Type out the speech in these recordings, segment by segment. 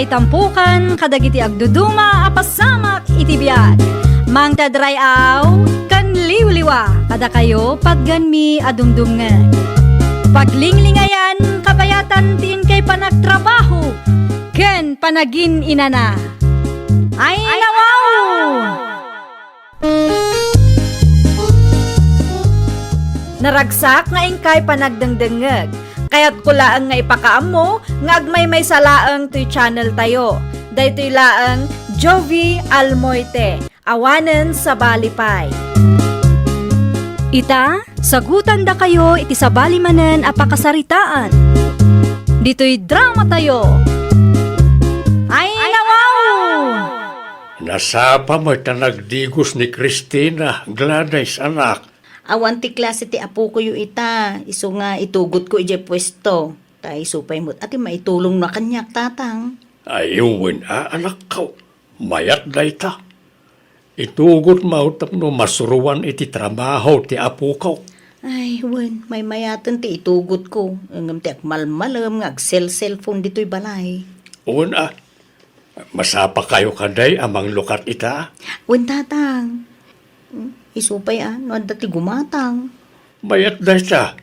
tampukan kadagiti agduduma apasamak itibiyag. Mang tadrayaw kan liwliwa kada kayo pagganmi adumdumngeg. Paglinglingayan kabayatan tiin kay panagtrabaho ken panagin inana. Ay nawaw! Naragsak nga ingkay panagdengdengeg. Kaya't kulaang nga ipakaam mo, nga agmay may salaang to'y channel tayo. Daytoy laang Jovi Almoite, awanen sa balipay. Ita, sagutan da kayo iti sa balimanen apakasaritaan. Dito'y drama tayo. Ay nawaw! Nasapa mo'y tanagdigos ni Cristina, Gladys anak. Awan ti klase ti apo ko yu ita. Iso nga itugot ko ije pwesto. Tay supay mo't ati maitulong na kanyak tatang. Ayun anak ko, mayat day ta. Itugot mo tapno masuruan iti trabaho ti apo ko. Ay, wen, may mayatan ti itugot ko. Ngam ti akmalmalam nga cellphone dito'y balay. Una, masapa kayo kaday amang lukat ita. Wen tatang. Isupay no dati gumatang. Mayat day ta,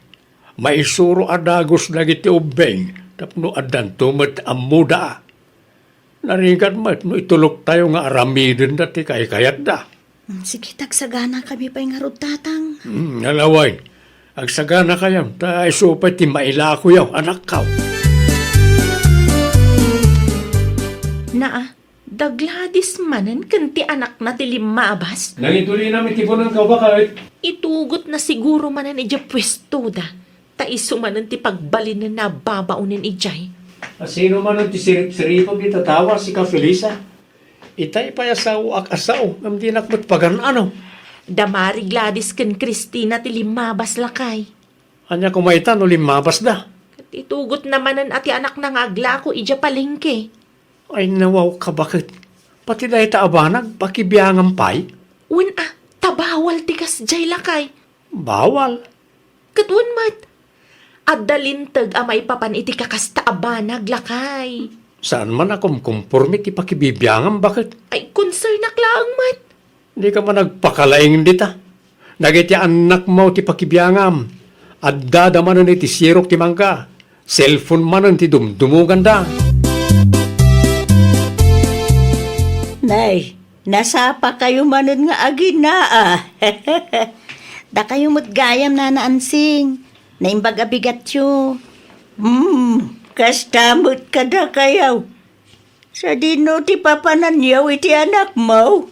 maisuro adagos dagiti ubeng, tapno adan tumat amuda. Narigat mat no itulok tayo nga aramidin dati kay kayat da. Sige, tagsagana kami pa'y nga rod tatang. Nalaway, agsagana kayam, ta isupay ti mailako yaw, anak kaw. Naa, dagladis manen kanti anak na ti limabas. Nangituloy namin tipunan ka ba kahit? Itugot na siguro manen ija pwesto da. Taiso manen ti pagbalin na nababaunin ijay. Sino man ang tisirip-siripag itatawa si ka Felisa? Itay payasaw ak-asaw, ang dinakmat pagan ano. Damari Gladys ken Cristina ti limabas lakay. Anya kumaitan o limabas da. Kat itugot na manen ati anak na ngagla ko ija palengke. Ay nawaw ka bakit? Pati dahi taabanag, pakibiyangan pay? Un tabawal ti kasjay lakay. Bawal. Katun mat. Adalintag amay papan iti kakastaabanag lakay. Saan man akong kumpormi ti pakibibiyangan bakit? Ay concern naklaang mat. Hindi ka man nagpakalaing dita. Nagiti anak mo ti pakibiyangan. At dadamanan iti sirok ti mangga. Cellphone manan ti dumdumugan da. Nay, nasapa kayo manon nga aginaa. Da kayo mo't gayam na naansing. Naimbag abigat yu. Kastamot ka da kayaw. Sa dino ti papananyaw iti anak mo.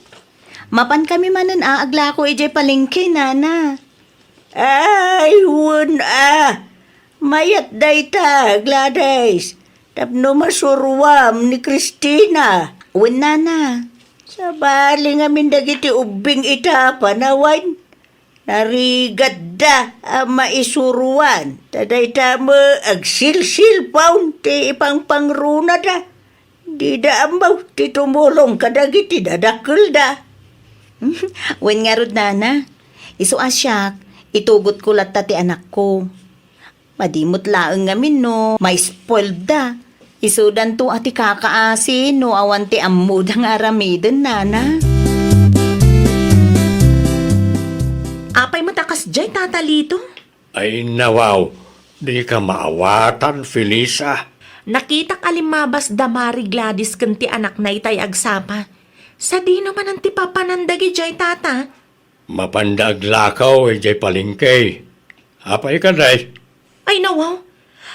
Mapan kami manon agla ko ijay palengke, nana. Ay, wun mayat day ta, Gladys. Tapno masurwam ni Cristina. Wun nana. Sa bali nga mindagiti ubing ita panawan. Narigat da maisuruan. Taday ta mo agsilsil paun ti ipang pangruna da. Di da ambaw ti tumulong kadagiti dadakil da. Wen nga rod nana. Isu asyak, itugot ko latta ti anak ko. Madimot laeng ngamin no, may spoiled da. Isudan to ati kakaasin no awan ti ammudang aramiden nana. Apay matakas jay tatalito. Ay nawaw, di ka maawatan, Felisa. Nakita kalimabas damari Gladys kanti anak na itay agsapa. Sa di naman ang tipapanandagi jay tata. Mapandag lakaw, jay palingkay. Apay ka day. Ay nawaw,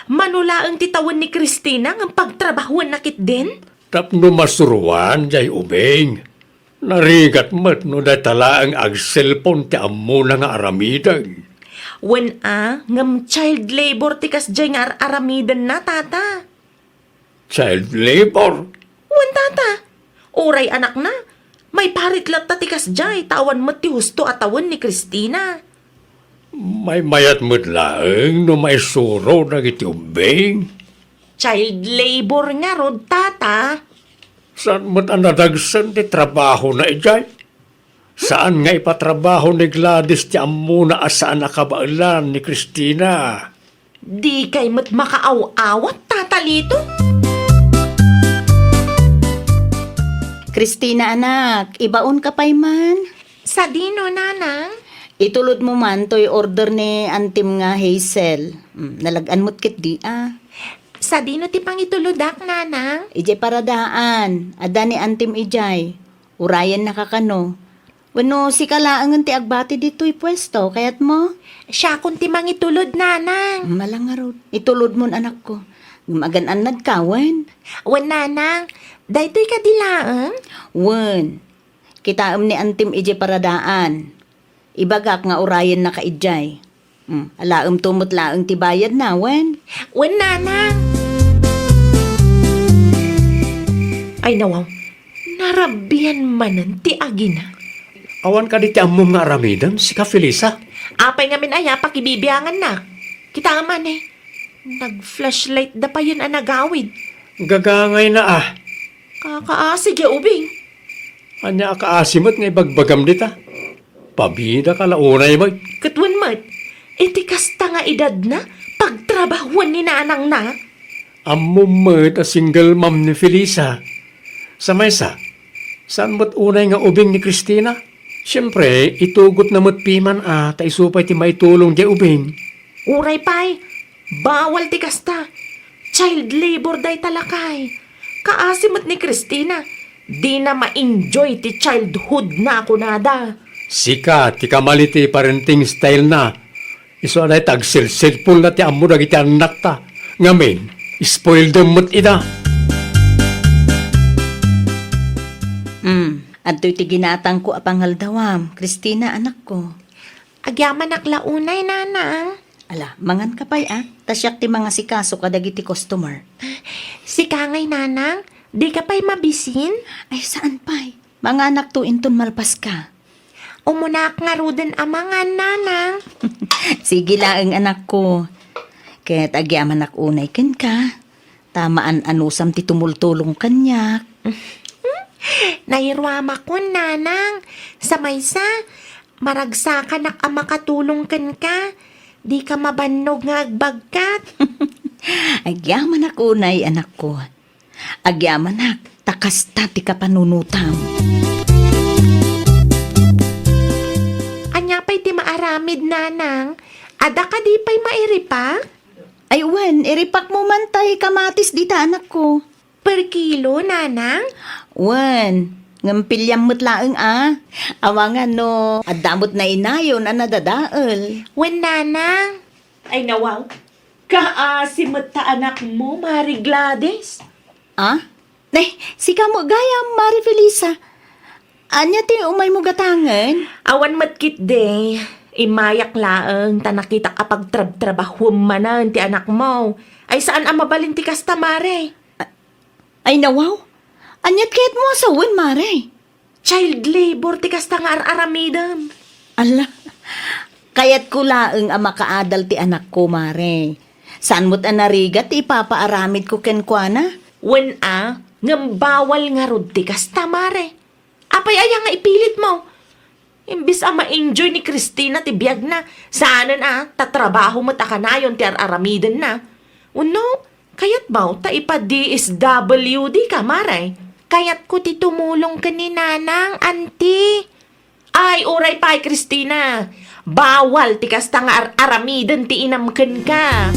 manula ang titawan ni Cristina ng pagtrabahuan nakit din? Tapno masuruan, jay ubeng. Narigat mat no datala ang ag-cellphone ti ammo na nga aramidag. When ngam child labor tikas jay nga aramidan na tata. Child labor? Wen tata, oray anak na. May parit lat tikas jay tawan mo ti husto atawan ni Cristina. May mayat mo't laeng no may suro na iti ubeng. Child labor nga rod tata. Saan mo't anadagsan ti trabaho na ijay? Saan nga ipatrabaho ni Gladys ti ammo na asaan nakabailan ni Cristina? Di kay mo't makaaw-awat tatalito. Christina anak, ibaon ka pa'y man. Sa dino, nanang? Itulod mo man to'y order ni Antim nga Hazel. Nalagan mo't kit di Sa dino ti pang ituludak, nanang? Ijay paradaan. Ada ni Antim ijay. Urayan na kakano. Wano si kalaangan ti agbati dito'y pwesto. Kayat mo? Siya kung ti mang itulod, nanang. Malangarod. Itulod mo anak ko. Magananad ka, wen. Wan, nanang, daytoy kadilaan? Wen. Kitaam ni Antim ijay paradaan. Ibagak nga urayan na kaidjay. Alaam tumot laang tibayad na, wen. Wan, nanang. Ay, nawaw. Narabian manan ti agina. Awan ka di ti ammo nga aramidan, si ka Felisa. Apay nga min aya, pakibibiyangan na. Kita man eh. Nag-flashlight da pa yun ang nagawid. Gagangay na Kakaasig ya ubing. Anya akaasimot nga ibagbagam dita. Pabida ka launay mag. Katwan mat, iti kasta nga edad na, pagtrabahuan ni nanang na. Ammo mat a single mom ni Felisa. Sa maysa, saan mo't unay nga ubing ni Christina? Siyempre, itugot na mo't piman ta isupay ti maitulong di ubing. Uray pay, bawal ti kasta. Child labor day talakay. Kaasimat ni Christina, di na ma-enjoy ti childhood na ako nada. Sika, ti kamaliti parenting style na. Iso anay tagsil-silpul na ti ammo dagiti anak ta. Ngamin, spoil them mo't ida. Adto'y ti ginatang ko apangal dawam. Christina, anak ko. Agyaman aklaunay, nanang. Ala, mangan ka pa'y Tasyak ti mga sikaso kadagiti customer. Si Kangay, nanang, di ka pa'y mabisin? Ay, saan pa'y? Mga anak to inton malpas ka. Umunak nga ruden amangan, nanang. Sige laeng anak ko. Kaya't agyaman ak unay ken ka. Tamaan anusam ti tumultulong kanyak. Nairwama ko, nanang. Sa maysa, maragsakan ak ang makatulong kan ka. Di ka mabannog nga agbagkat. Agyaman ak unay anak ko. Agyaman ak takas ti ka panunutam. Anya pa'y ti maaramid, nanang. Ada ka di pa'y mairipa? Ay wen, iripak mo man tay kamatis dita anak ko. Per kilo, nanang? Wen, ngampilyan mo't laeng Awangan no, adamot na inayon nadadael. Wen, nanang? Ay, nawaw. Kaasimot ta anak mo, Mari Gladys. Sika mo gaya, Mari Felisa. Anya ti umay mo gatangan? Awan matkit de. Imayak laeng, tanakita kapag trabahum manan ti anak mo. Ay saan ang mabalin ti kasta, Mare? Ay nawaw, anyat kahit mo asawan, Mare. Child labor ti kasta nga aramidam. Ala, kayat ko laeng ang makaadal ti anak ko, Mare. Saan mo't anarigat ipapaaramid ko kenkwana? Wen ngam bawal nga rod ti kasta, Mare. Apay aya nga ipilit mo. Imbis ma-enjoy ni Christina ti biyag na. Saanan tatrabaho mo takanayon ti aramidan na. Uno, kayat ba ta ipa-DSWD ka, Maray? Kayat ko ti tumulong ka ni nanang, auntie. Ay, uray pa, Christina. Bawal ti kasta nga aramidan ti inamken ka.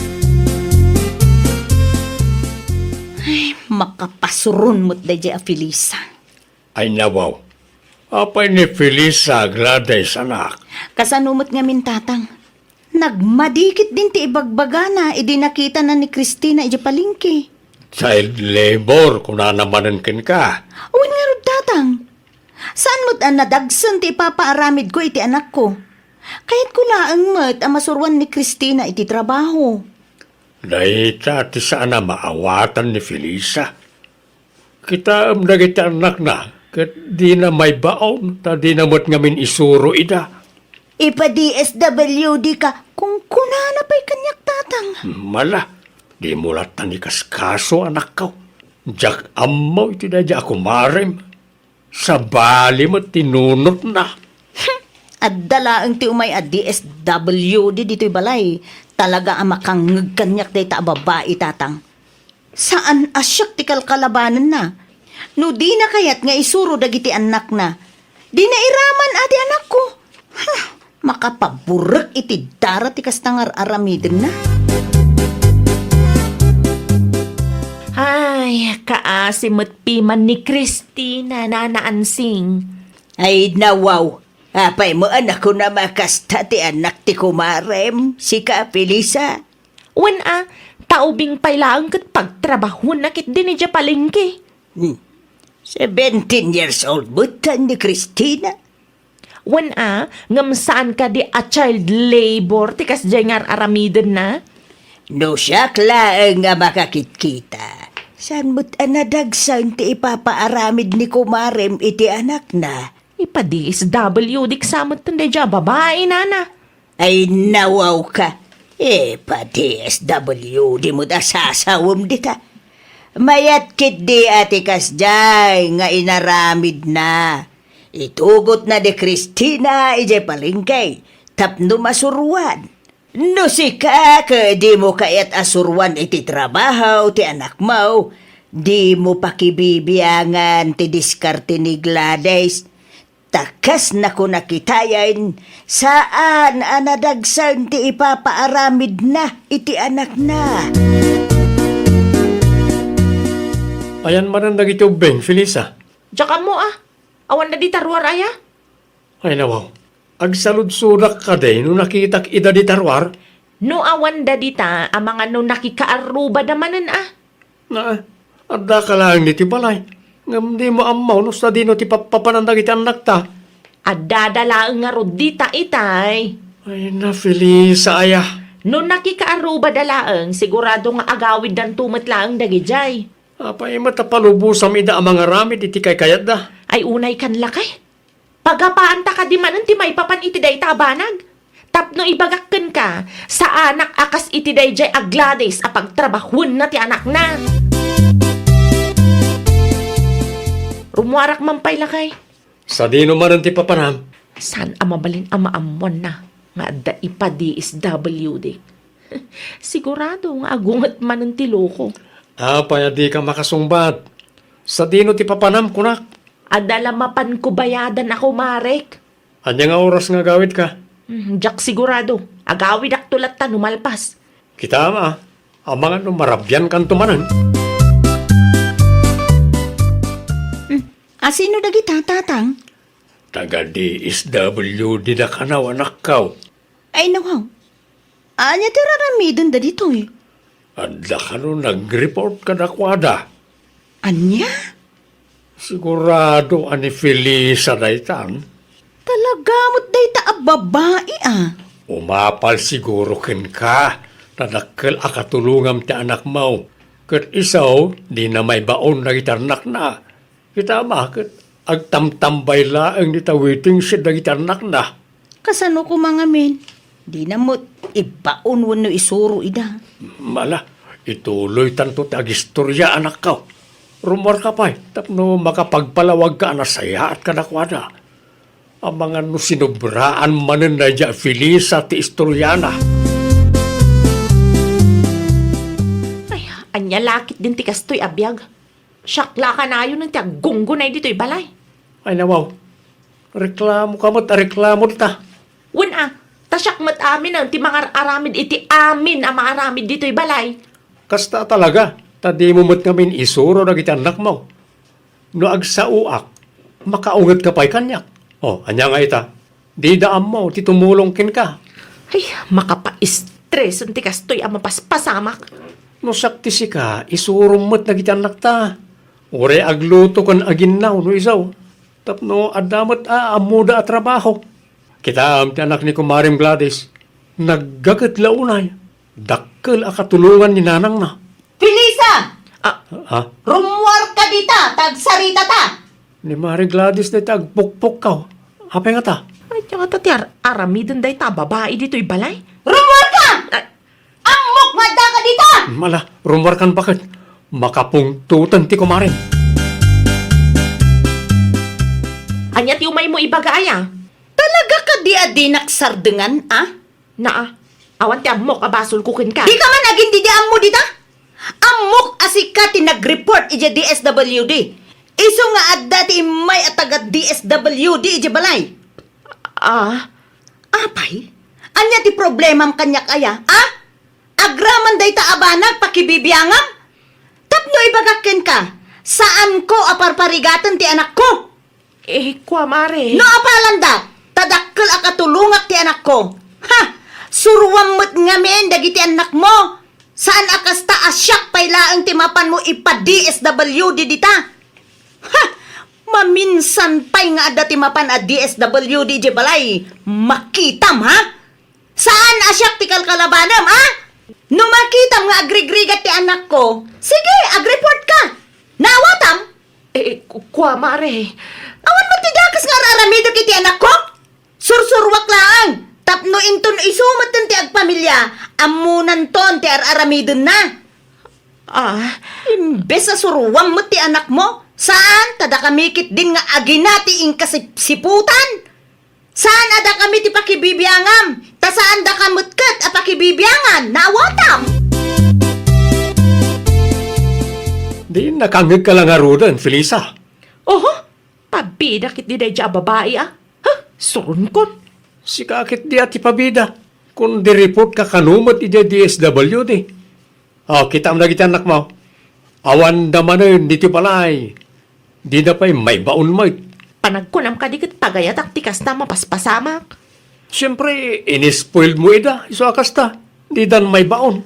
Ay, makapasurun mo't dahi Felisa. Ay nawaw. Apay ni Felisa Gladys anak. Kasanumot nga mintatang. Nagmadikit din ti ibagbaga na idinakita na ni Christina ija palingki. Child labor kung nanamanan ken ka. Uwan nga rod tatang. Saan mo't nadagsan ti ipapaaramid ko iti anak ko? Kahit ko laang mo't ang masurwan ni Christina iti trabaho. Dahita ti sana maawatan ni Felisa. Kita am dagiti anak na. Kat di na may baon, ta di na mo't ngamin isuro ida. Ipa-DSWD ka kung kunana pa'y kanyak tatang. Mala, di mo latan ni kaskaso anak ko. Jak ammo iti da ako marem. Sa bali mo tinunot na. At dalaang ti umay at DSWD dito'y balay. Talaga ang makangag kanyak day ta babae tatang. Saan asyak ti kalkalabanan na? No di na kayat nga isuro dagiti anak na. Di na iraman adi anak ko. Makapaburek iti darat ti kastangar aramiden na. Ay, kaasimot piman ni Christina na naansing. Ay nawaw. Apay mo anak ko na makasta ti anak ti kumarem. Si Kapilisa. Wan taubing pailaang kat pagtrabaho na kit din ni palengke. 17 years old butan ni Christina. Wan ngamsaan ka di a child labor tikas jengar aramiden na? No siya klaang nga makakit-kita. San mo't anadagsan ti ipapaaramid ni kumarem iti anak na. Ipa-DSW dik samot tunday dya babae nana. Ay nawaw ka. Pa-DSW di mo da sasawom dita. Mayat kit di ati kasjay nga inaramid na. Itugot na di Christina ije palingkay. Tapno masuruan. No si ka di mo kayat asuruan iti trabaho ti anak mo. Di mo pakibibiyangan ti diskarte ni Gladys. Takas na ko nakitayan saan anadagsan ti ipapaaramid na iti anak na. Ayan man ang nagitubeng, Felisa. Tsaka mo awan na di tarwar aya? Ay nawaw. Agsalud-sudak ka din nung nakitak ida di tarwar. No awan da dita ang mga no nakikaaruba damanan Na, adda ka lang ni ti balay. Ngam di mo amaw no sa dino ti papanandag iti anak ta. Adadalaang nga rod dita itay. Ay na, Felisa, aya. No nakikaaruba dalaang sigurado nga agawid dan tumatlaang dagijay. Apay matapalubusam ida ang mga ramid iti kay kayat da. Ay unay kan lakay. Pagapaan ta ka di manan ti may papan iti day tabanag. Tapno ibagakken ka sa anak akas iti day jay aglades a pagtrabahon na ti anak na. Rumuarak man pay lakay. Sa dino man ang ti papanam. San amabalin amaamuan na nga adda ipa-DSWD. Sigurado nga agungat man ang tiloko. Apay di ka makasungbat. Sa dino ti papanam kunak. Adala mapan ko bayadan ako, Marek. Anya nga oras nga gawid ka. Diyak sigurado. Agawid ak tulat ta numalpas. Kita ma, ang mga marabyan kan tumanan. Asino dagita tatang? Taga DSWD na kanaw anak kaw. Ay nawaw. Anya ti raramidon da dito eh. Adda ka no nag-report ka na kwada. Anya? Sigurado ani Felisa na itan. Talagamot day ta a babae Umapal siguro ken ka. Nadakkel akatulungam ti anak mo. Kat isaw, di na may baon na gitarnak na. Kita makit, agtamtambay laang nitawiting siya na gitarnak na. Kasano ko mga men? Di na mo ibaon wano isuro ida. Mala, ituloy tanto ti agistorya anak ka. Rumor ka pa'y, tapno makapagpalawag ka na saya at kanakwada. Ang mga no sinubraan manan na dya Felisa ti istoryana. Ay, anya lakit din ti kastoy abiyag. Syakla ka na yun ng tiagunggo na dito'y balay. Ay nawaw, reklamo ka mo't reklamo ta. Wan tasyak mat amin ang ti mga aramid iti amin ang mga aramid dito'y balay. Kasta talaga, tadi mo mo't ngamin isuro na anak mo. No agsauak, makaungat ka pa'y kanyak. O, anya nga ita, di daan mo, titumulong kin ka. Ay, makapa-stress ang ti kastoy ang mapaspasamak. No sakti si ka, isuro mo't na anak ta. Ore agluto kan aginaw no isaw. Tapno adamot amuda at trabaho. Kita am ti anak ni Kumaring Gladys. Naggagat launay. Dakkel akatulungan ni nanang na. Felisa! Ha? Rumuar ka dita, tagsarita ta! Ni Maring Gladys na tagpukpuk ka. Hapay nga ta. Ay, tsaka tati aramidin day ta babae dito'y balay. Rumuar ka! Ay, Amok mada ka dita! Mala, rumwarkan bakit? Makapungtutan ti Kumaring. anya ti umay mo ibagaya. Talaga ka di adinak sardengan, Awan ti amok abasol kukin ka. Di ka man naging didiam mo dita? Amok asika ti nag-report ija DSWD. Iso nga adda ti may at taga DSWD iti balay. Apay? Anya ti problema am kanya kaya? Agraman day ta abanag pakibibiyangam? Tapno ibagakin ka, saan ko aparparigatan ti anak ko? Kwa mare. No apalanda, tadakkel akatulungak ti anak ko. Suruwam mo't ngamen dagiti anak mo. Saan akas ta asyak pailaang timapan mo ipa-DSWD dita? Maminsan pa'y nga ada timapan a DSWD di balay. Makitam, ha? Saan asyak ti kalkalabanam, ha? No makitam nga agrigrigat ti anak ko, sige, agreport ka. Nawatam? Kwa mare. Awan mo ti dakas nga raramido kiti anak ko? Sursurwak lang. Tapno inton isumatan ti agpamilya, amunan ton ti araramidon na. Imbes na suruwang mo ti anak mo, saan tada kamikit din nga aginati ing kasipsiputan? Saan ada kami ti pakibibiyangam? Ta saan da kamutkat a pakibibiyangan? Nawatam! Di nakangig ka lang nga rodan, Felisa. Oho, pabida kit di dayja babae Surun kon. Si kakit di ati pabida. Kung di-report ka kanumot iti DSWD. Kita mo na kita anak mo. Awan damanin, dito palay. Di na pa'y may baon mo. Panagkunam ka dikit pagayat ak tikas na mapaspasamak. Siyempre, inispoiled mo ida. Iso akas ta. Di dan may baon.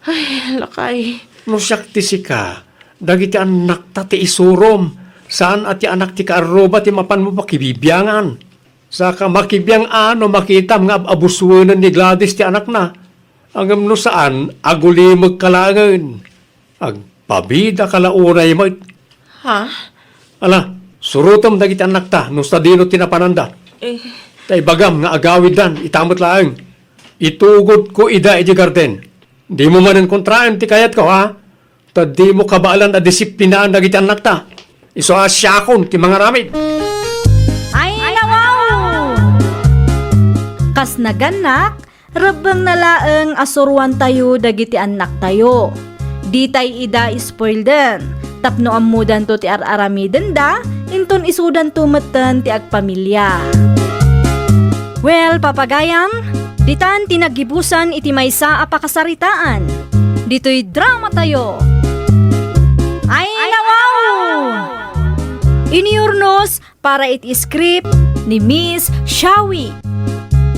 Ay, lakay. No siyakti si ka. Dagiti anak ta ti isurom. Saan ati anak ti kaaroba ti mapan mo pakibibiyangan. Saka makibiyang makitam nga abusuanan ni Gladys ti anak na. Ang no saan, agulimag kalangan. Agpabida kalaunay mo. Ala, surutom dagiti anak ta, no sa dino tinapananda. Tay bagam nga agawid dan, itamot laang. Itugod ko ida iti garden. Di mo manan kontraan ti kayat ko, ha? Ta di mo kabaalan a disiplinaan dagiti anak ta. Iso asyakon ti mga ramid. Kas naganak, rabang nalaang asuruan tayo dagiti anak tayo. Di tay ida ispoilden, tapno amudan to ti araramiden da, inton isudan tumeten ti agpamilya. Well, papagayam, ditan tinagibusan iti maysa a pakasaritaan. Dito'y drama tayo. Ay nawaw! Iniurnos para iti script ni Miss Shawi.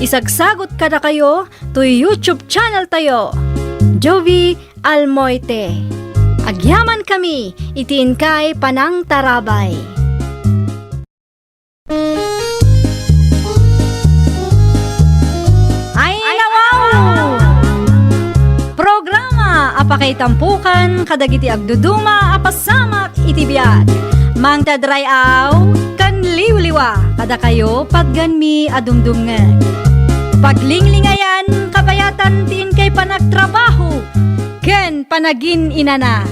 Isagsagot kada kayo to YouTube channel tayo, Jovi Almoite. Agyaman kami, itiin kay Panang Tarabay. Ay nawaw! Programa apakay tampukan kadagiti agduduma apasamak itibiyag. Mang tadrayaw kan liwliwa kada kayo pagganmi adumdumngeg. Paglinglingayan, kabayatan tiin kay panagtrabaho, ken panagin inana.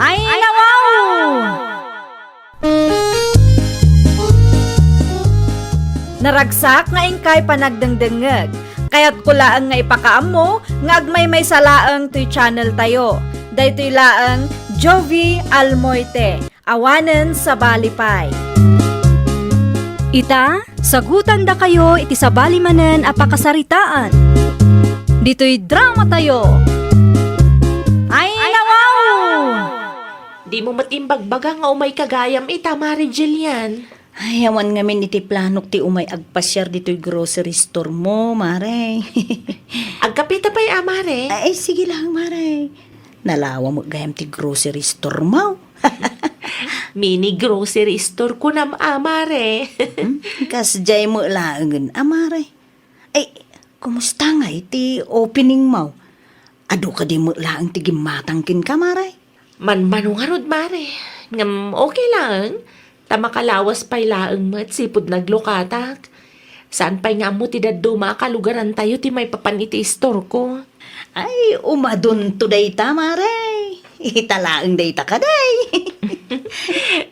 Ay nawaw! Naragsak nga ingkay panagdengdengeg, kaya't kulaan nga ipakaam mo, nga agmay may salaang to'y channel tayo. Daytoy laang Jovi Almoite, awanen sa Balipay. Ita, sagutan da kayo iti sabali manen apakasaritaan. Dito'y drama tayo. Ay nawaw! Di mo matimbagbaga nga umay kagayam Mari Jillian. Ay, awan ngamin iti planok ti umay agpasyar dito'y grocery store mo, Mare. Agkapita pa'y Mare. Ay, sige lang, Mare. Nalawa mo gayam ti grocery store mo. Mini grocery store ko na Mare. Kasjay mo laangan, Mare. Ay, kumusta nga iti opening mo? Ado ka di mo laang ti gimatangkin ka, Mare? Manmanungarod Mare. Ngam okay lang. Tamakalawas pa'y laang mo at sipod naglokatak. Saan pa'y nga mo ti daduma kalugaran tayo ti may papaniti store ko? Ay, umadun to day ta, Mare. Italaang day ta ka day.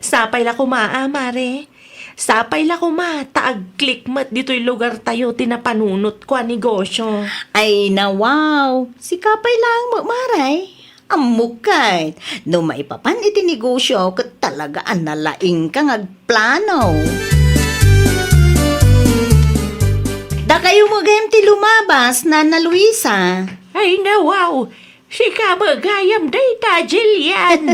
Sapay la kuma, Mare. Sapay la kuma, taag-click mat dito'y lugar tayo tinapanunot ko ang negosyo. Ay, na wow. Si kapay lang mo, Mare. Amukay, no maipapan iti negosyo kat talaga ang nalaing ka ngagplano. Da kayo mo gayam ti lumabas, Nana Luisa. Ay nawaw, si kamagayam day ta, Jillian.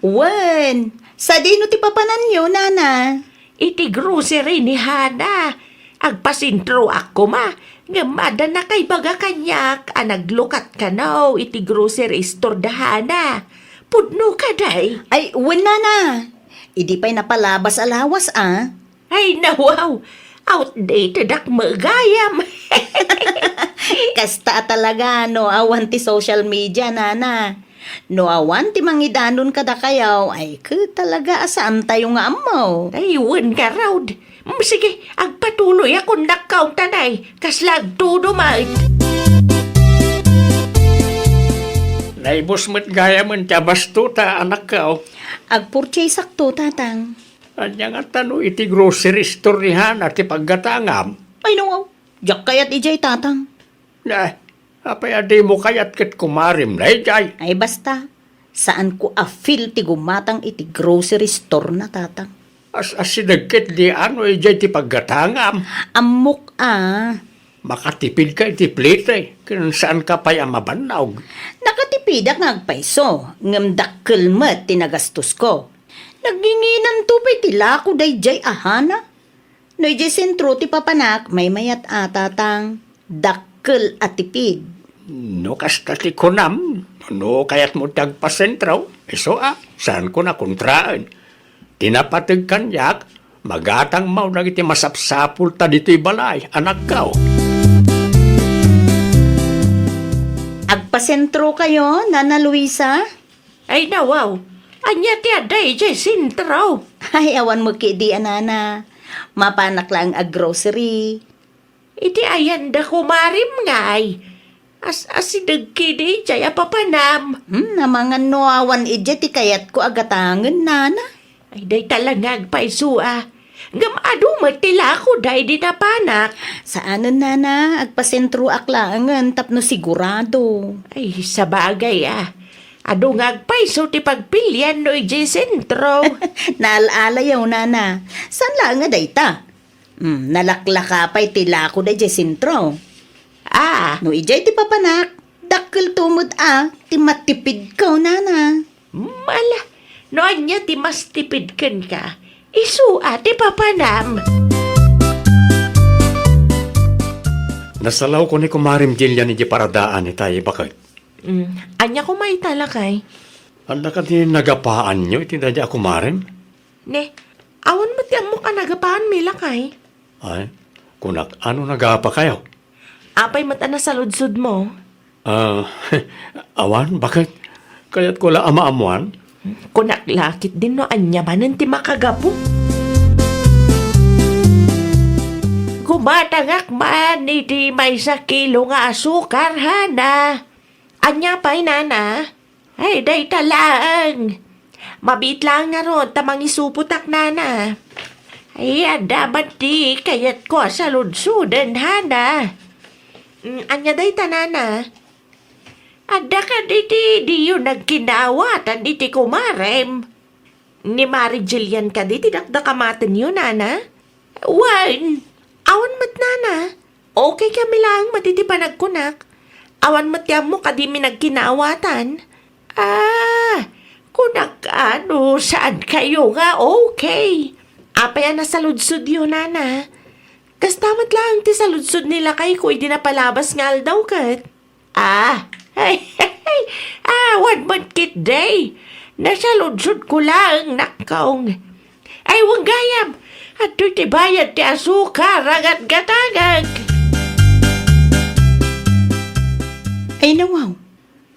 Wen, sa dino ti papanan nyo, Nana? Iti grocery ni Hana. Agpasintro ako ma. Ngamada na kay baga kanyak. Naglukat ka now. Iti grocery store da Hana. Pudno ka day. Ay, wen, Nana. Idi pa'y napalabas alawas, ah. Ay nawaw. Outdated ak magayam. Kasta talaga, no awan ti social media, Nana. No awan ti mangidanon kada kayaw, ay talaga asaan tayo nga amaw. Ayun ka raw. Sige, agpatuloy akong nakaw tanay. Kaslag tudo mat. Naibos mo't gaya man tiya bastuta, anak ka. Agpurchase sakto, tatang. Anya nga tano iti grocery store ni Hana ti paggatangam. Ay, no, jak kayat ijay, tatang. Na, apay adi mo kayat kat kumarim na ijay. Ay, basta. Saan ko a-feel ti gumatang iti grocery store na, tatang? As sinagkit di ano ijay ti paggatangam. Amok, ah. Makatipid ka iti plite. Kung saan ka pa'y amabanaw. Nakatipidak ngagpaiso. Ngamdakkel met tinagastos ko. Naginginan to pa'y tila ko day jay ahana. No ijay sentro ti papanak, may mayat atatang dakkel at tipid. No kasta ti kunam. No kayat mo tagpasentraw. Iso saan ko na kontraan. Tinapatag kanyak, magatang mau nagiti masapsapul ta dito'y balay, anak ka. Agpasentro kayo, Nana Luisa? Ay nawaw. Anya ti aday jay sintraw. Ay, awan mo kidi, Nana. Mapanak lang ag grocery. Iti ayan da kumarim ngay. Asidag kidi jay apapanam. Namangan no awan ije ti kayat ko agatangan, Nana. Ay day talangag paisua. Gamado matila ko day dinapanak. Saanon, Nana? Agpasentro aklangan tapno sigurado. Ay sa bagay Ado ngagpaiso ti pagpilyan no ije sentro. Naalaala yaw, Nana. San lang nga dayta? Nalaklaka pa'y tila ko day sentro. No ijay ti papanak. Dakkel tumod ti matipid ka, Nana. Mala, no anya ti mas tipid ken ka. Isu ti papanam. Nasalaw ko ni kumarim Jillian iti paradaan ni tayo bakit. Anya ko may talakay. Anda ka ti nagapaan nyo iti dadya kumarim? Ne, awan mo ti mo ka nagapaan milakay. Ay, kunak ano nagapa kayo? Apay mata na sa ludsud mo. Awan, bakit? Kaya't ko la ama-amuan? Kunak lakit din no anya manan ti makagapo. Kumatangak man iti may sa kilo nga asukar, Hana. Anya pa'y nana? Ay, day talang. Mabit lang nga ron, tamang isuputak, Nana. Ay, dapat di kayat ko sa ludsudan, Hana. Anya day tanana? Ada ka di yun nagkinawatan iti kumarem. Ni Mari Jillian ka di tinakdakamatan yun, Nana? Wan, awan mat, Nana. Okay kami lang matitipanagkunak. Awan mat mo ka di mi nagkinawatan. Kunak ano, saan kayo nga okay? Apay na sa ludsud yun, Nana. Kastamat lang ti sa ludsud nila kay kuy di napalabas nga daw kat. One month kit day. Nasa ludsud ko lang, nakaong. Ay, wag gayam. At ti bayad ti asukar, agat gatagag. Ay, nawaw.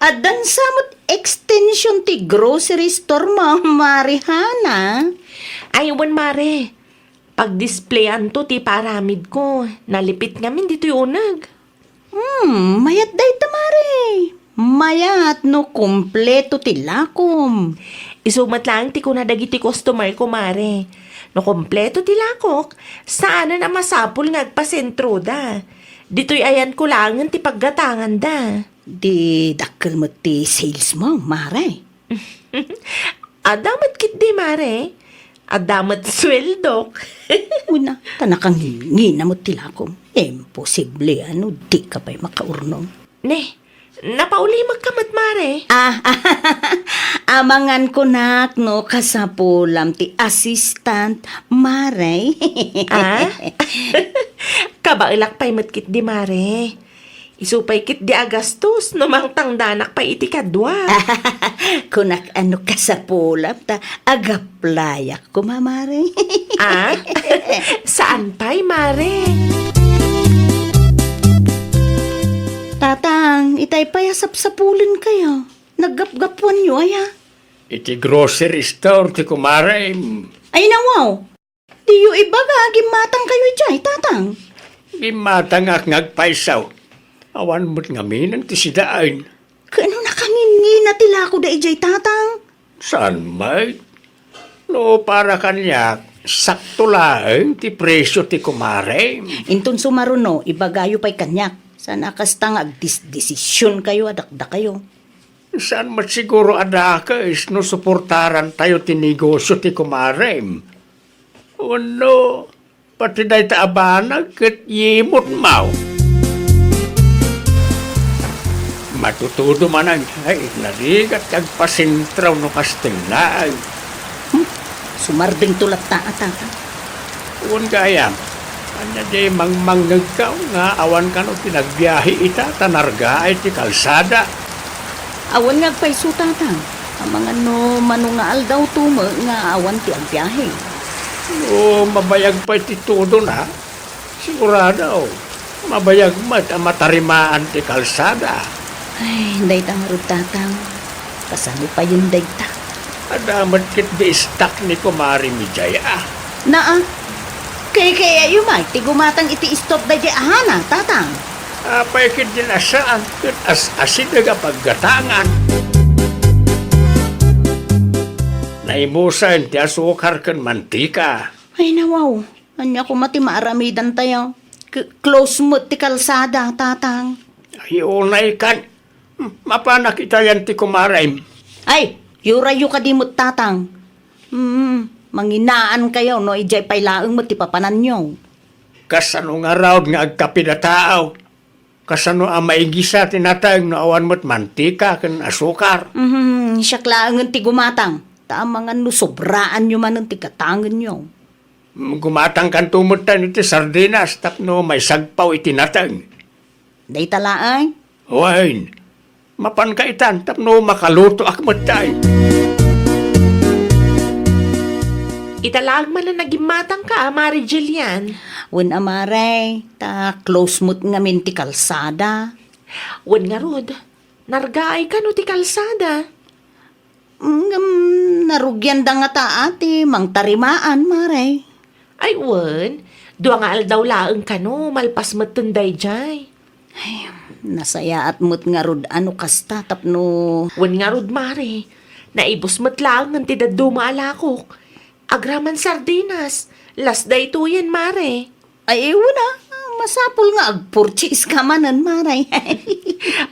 Adan samot extension ti grocery store mo, Marihana. Ay, wan mare. Pag-displayan to ti paramid ko. Nalipit ngamin dito yung unag. Mayat day tamari. Mayat no kumpleto ti lakom. Isumat lang ti ko na dagiti customer ko, mare. No kompleto ti lakok, saan na masapul ngagpasentro da. Dito'y ayan ko lang ti paggatangan da. Di dakkel mo ti sales mo, Mare. Adamat kit di, Mare. Adamat sweldo. Una, tanakang ngina mo tilakom. Imposible, di ka pa'y makaurnong. Ne, napauli magkamat, Mare. Amangan ko nak, no, kasapulam ti assistant, Mare. Kabailak pa'y matkit di, Mare. Isupay kit di agastos, numang tangdanak pa iti kadwa. Kunak ano kasapulam, ta agaplayak ko, Mare. Saan pa'y, Mare? Tatang, itay payasap-sapulin kayo. Naggap-gapuan nyo, aya. Iti grocery store ti kumaray. Ay nawaw, di yu ibaga, gimatang kayo jay, tatang. Gimatang ngagpaisaw. Awan mo't ngaminan ti sidaan. Kano na kangin-ngina tila ko da ijay, tatang? Saan may? No, para kanya, sakto laeng ti presyo ti kumaray. Inton sumaruno, ibagayo pa'y kanyak. Sana kastang agdisisyon kayo, adakda kayo. Saan mat siguro adakes no suportaran tayo ti negosyo ti kumaray. O no, pati dahi ta abanag ket yimot mau. Matutudo man ang ay narigat kag pasintraw no kastinglaag. Sumarding tulat ta, tatang. Uwan gayam, anya di mangmanggagaw nga awan ka no pinagbiyahe ita tanarga ay ti kalsada. Awan nga pa'y su, tatang. Ang mga no manungaal daw tumo nga awan ti agbiyahe. O mabayag pa iti todo na, sigurado, mabayag mat ang matarimaan ti kalsada. Ay, day tangarod, tatang. Kasano pa yun, day ta. Adamat kit di istak ni Kumari Mijaya. Naa, kaya yumay, ti gumatang iti stop day di ahana, tatang. Apay kit din asaan, kit asin naga paggatangan. Naimusan ti asukar kan mantika. Ay, nawaw. Anya ko mati maaramidan tayo. Close mo ti kalsada, tatang. Ayunay kan, mapanak ita yan ti Kumaray. Ay, yurayo ka di mo't tatang. Manginaan kayo, no, ijay pailaang mo ti papanan nyo. Kasano nga raw nga agkapinataaw. Kasano ang maigisa tinatayang no awan mo't mantika kan asukar. Siya klaangan ti gumatang. Tamang ano, sobraan nyo man ang ti katangan nyo. Gumatang kan tumutan iti sardinas tapno may sagpaw itinatang. Day talaay. Wain, mapan ka itan tapno makaluto akmatay. Italag man na nagimatang ka, Mari Jillian. Wen amaray, ta close mo't ngamin ti kalsada. Wan nga rod, nargaay ka no ti kalsada. Narugyan da nga ta ate, mang tarimaan, maray. Ay, wan, duwa nga aldaw laeng ka no, malpas matunday jay. Nasaya at mo't nga rod ano kasta tapno. Wan nga rod, Mari, naibos matlaang ng tidaduma alakok. Agraman sardinas, last day to yan, Mari. Ay, wala. Masapol nga agpurchase ka manan, maray.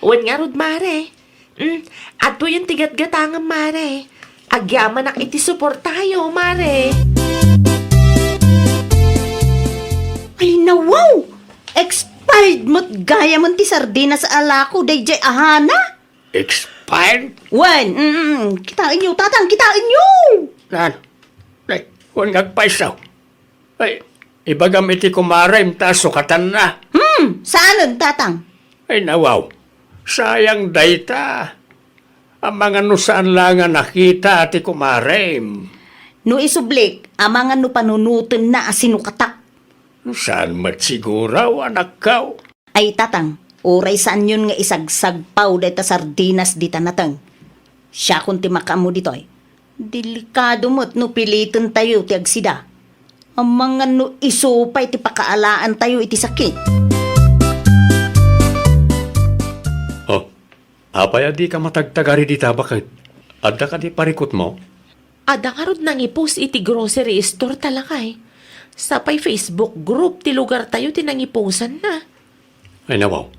Wan nga rod, Mari. Ato yung tigat-gatangan, Mari. Agyaman ak iti support tayo, Mari. Ay, nawaw! Expired mo't gaya mo ti sardinas sa alako, day jay ahana. Expired? Wen, kitain nyo, tatang, kitain nyo! Nan, ay, huwag ngagpaisaw. Ay, ibagam iti Kumaray, ta sukatan na. Saanan, tatang? Ay, nawaw, sayang dayta. Ang mga nusaan lang nga nakita ati Kumaray. No isublik, amangan no panunutin na asinukatak. Saan matsiguraw, anak kaw? Ay, tatang, oray saan yun nga isagsagpaw dahil sardinas di tanatang. Siya kung timakamu dito ay. Delikado mo't no pilitin tayo ti agsida. Ang mga no isupay ti pakaalaan tayo iti sakit. Oh, apay adi ka matagtagari di tabakit. Adda ka di parikot mo? Ada ka rod nang ipos iti grocery store talakay. Sa pay Facebook group ti lugar tayo tinangiposan na. Ay, nawaw.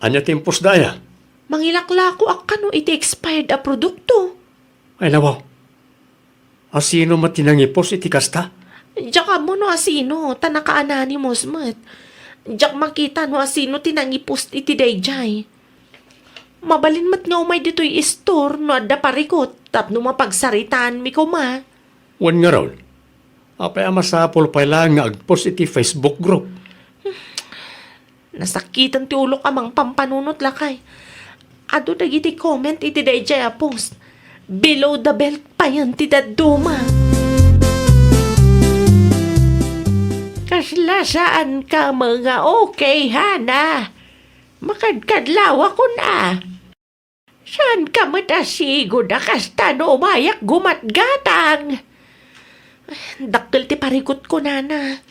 Anya timpos daya? Mangilaklako akano iti expired a produkto. Ay nawaw. Asino matinangipos iti kasta? Diyak mo no asino, tanakaanani mosmet. Diyak makita no asino tinangipost iti dayjay. Mabalin mat nga umay dito'y store no adda parikot tapno mapagsaritaan mi kuma. Wan nga raw. Apay amasapol pa lang nga agpos iti Facebook group. Nasakitan ti ulok amang pampanunot lakay. Ado dagiti comment iti dayjay a post. Below the belt pa yan ti daduma. Kaslasaan ka mga okay hana. Makadkadlaw ako na. Saan ka matasigo na kasta no umayak gumatgatang? Dakkel ti parikot ko nana.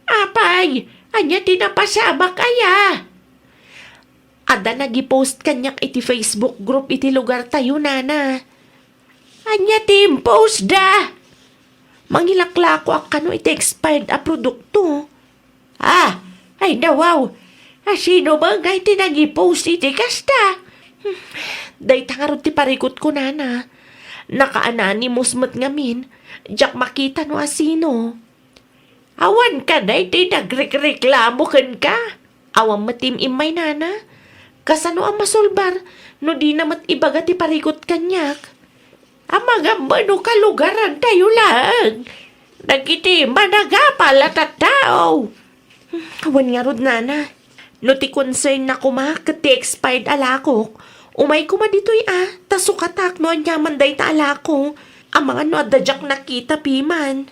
Apay, anya tinapasama kaya? Ada nag-post kanyak iti Facebook group iti lugar tayo nana. Anya tim post da. Mangilaklako ak kano iti expired a produkto. Ay nawaw. Sino ba nga iti nag-post iti kasta? Day tangarot ti parikot ko nana. Naka-anonymous mat ngamin. Diyak makita no asino. Awan ka na iti nagreklamo kan ka. Awan matim imay nana. Kasano ang masulbar no di namat ibaga ti parikot kanyak. Amagamba no kalugaran tayo lang. Nagiti managapal at tao. Awan nga rod nana. No ti concern na kumakat ti expired alakok. Umay kuma dito'y tasukatak no anyaman day ta alako. Ang mga no adadyak nakita piman.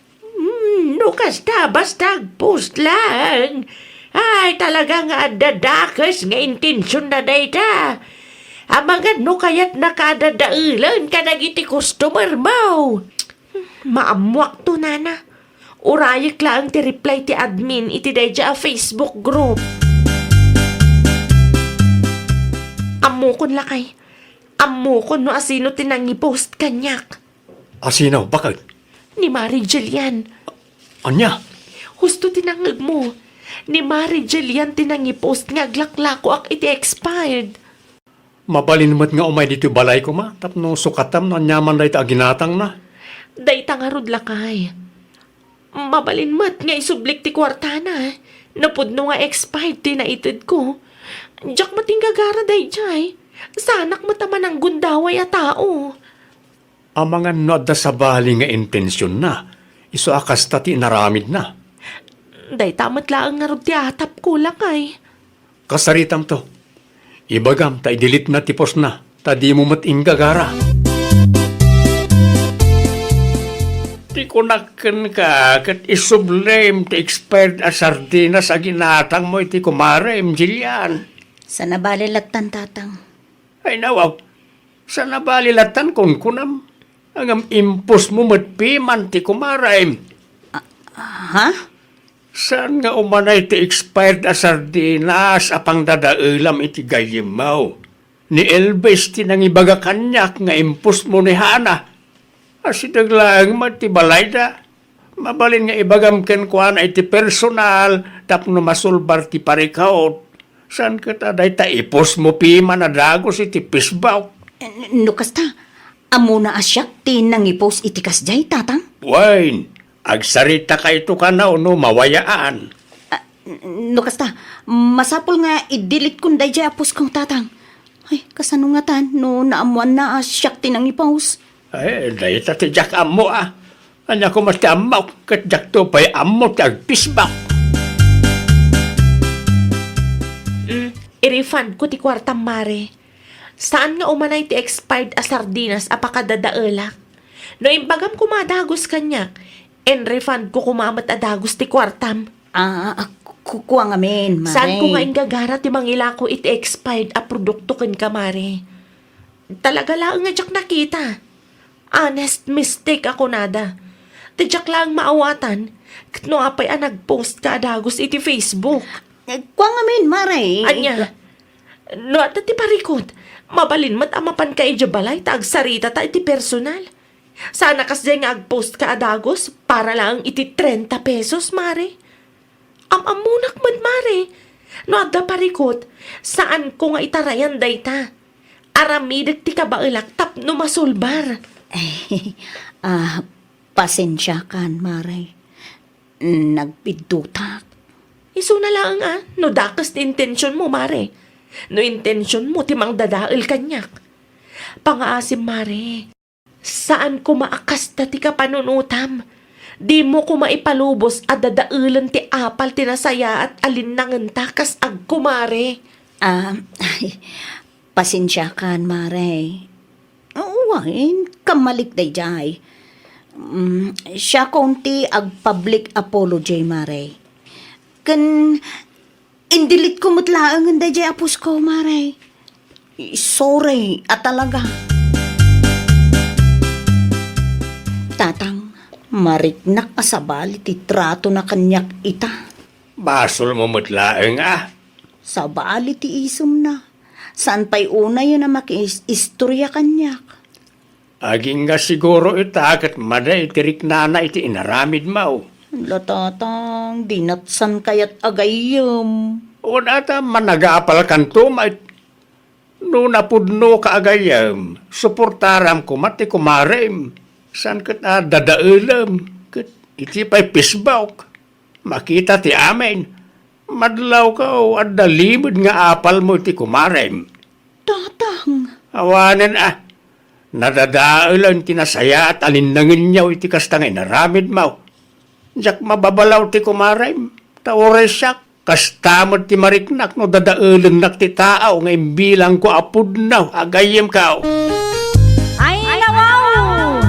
No kasta basta post lang. Ay talaga nga adadakas nga intensyon na day ta. Ang mga no kaya't nakadadailan ka nagiti customer mo. Maamwak to nana. Urayak lang ti reply ti admin iti dayja a Facebook group. Amukon lakay. Amukon no asino tinangipost kanyak. Asino? Bakit? Ni Mary Jillian. Anya? Husto tinangag mo. Ni Mary Jillian tinangipost nga aglaklako ak iti expired. Mabalin mo't nga umay dito balay ko ma. Tapno sukatam no anyaman da ito aginatang na. Day tangarod lakay. Mabalin mat nga isublik ti kwartana. Napudno nga expired tinaited ko. Diyak matinggagara day jay. Sanak mataman ang gundaway a tao. Ang mga noda sa bali nga intensyon na. Iso akas tati naramid na. Day tamat laang nga rod ti atap ko lakay. Kasaritam to. Ibagam ta idilit na tipos na. Ta di mo matinggagara. Di ko nakin ka kat isublame ti expired a sardinas a ginatang mo iti kumare Jillian. Sa nabalilatan tatang. Ay nawaw, sa nabalilatan kung kunam. Ang impos mo matpiman ti kumare. Ha? Saan nga umanay ti expired a sardinas apang dadailam iti gayim mo? Ni Elvis ti nangibaga kanyak nga impos mo ni Hana. Asidaglaang matibalay da. Mabalin nga ibagam ken kuana iti personal tapno masulbar ti parikaot. Saan ka taday ta ipos mo piman na dagos iti pisbaw? No kasta, amo na asyak ti nangipos iti kasjay tatang? Wine, agsarita ka ito ka na no mawayaan. No kasta, masapol nga i-delete kung dayjay apos kong tatang. Ay, kasano nga tan, no naamuan na asyak ti nangipos. Ay, dahi ta ti jak amo Anya ko mas ti amaw, kat jak to pa'y amo ti agpisbaw. I-refund ko ti kwartang mare. Saan nga umanay ti expired a sardinas apakadadaelak? No imbagam kumadagos kanyak, en refund ko kumamat adagos ti kwartam. Kukuha nga men, mare. Saan ko nga ingagara ti mangilako iti expired a produkto ken ka mare? Talaga lang nga jak nakita. Honest mistake ako nada. Tadyak lang maawatan. Kno apay a nagpost ka adagos iti Facebook. Kuha nga men, mare. Anya, no at ti parikot, mabalin mat amapan ka balay ta agsarita ta iti personal. Sana kasday nga agpost ka adagos para lang iti 30 pesos, mare. Amamunak man, mare. No adda parikot, saan ko nga itarayan dayta? Aramidag ti kabailak tapno masulbar. Pasensya kan, Maray. Nagpidutak. Iso na lang no dakas ti intensyon mo, Mare. No intensyon mo, timang dadail kanyak. Pangaasim, Mare. Saan ko maakas ti kapanunutam? Di mo ko maipalubos at dadailan ti apal tinasaya at alinangan takas ag ko, Mare. Pasensya kan, Maray. Uwain, kamalik day jay. Siya konti ag public apology, Maray. Kan indilit ko matlaangan day jay apos ko, Maray. Sorry, at talaga. Tatang, mariknak asabali ti trato na kanyak ita. Basol mo mutlaeng Sa bali ti isom na. Saan pa'y una yun na makiistorya kanyak? Aging nga siguro itakat mada itirik na iti inaramid mo. Latatang, dinatsan kayat agayam. O nata managapal kanto no napudno ka agayam. Suportaram ko mati kumarem. San kat dadailam. Kat iti pa'y pisbawk. Makita ti amin. Madlaw ka o dalimod nga apal mo iti kumarem. Tatang, Awanan nadadailan tinasaya at alinangin niyaw iti kastangay naramid mo. Diyak mababalaw ti kumarem. Taores siya, kastamod ti mariknak no dadailan nak ti tao ngay bilang ko apud na agayem ka. Ay, nawaw!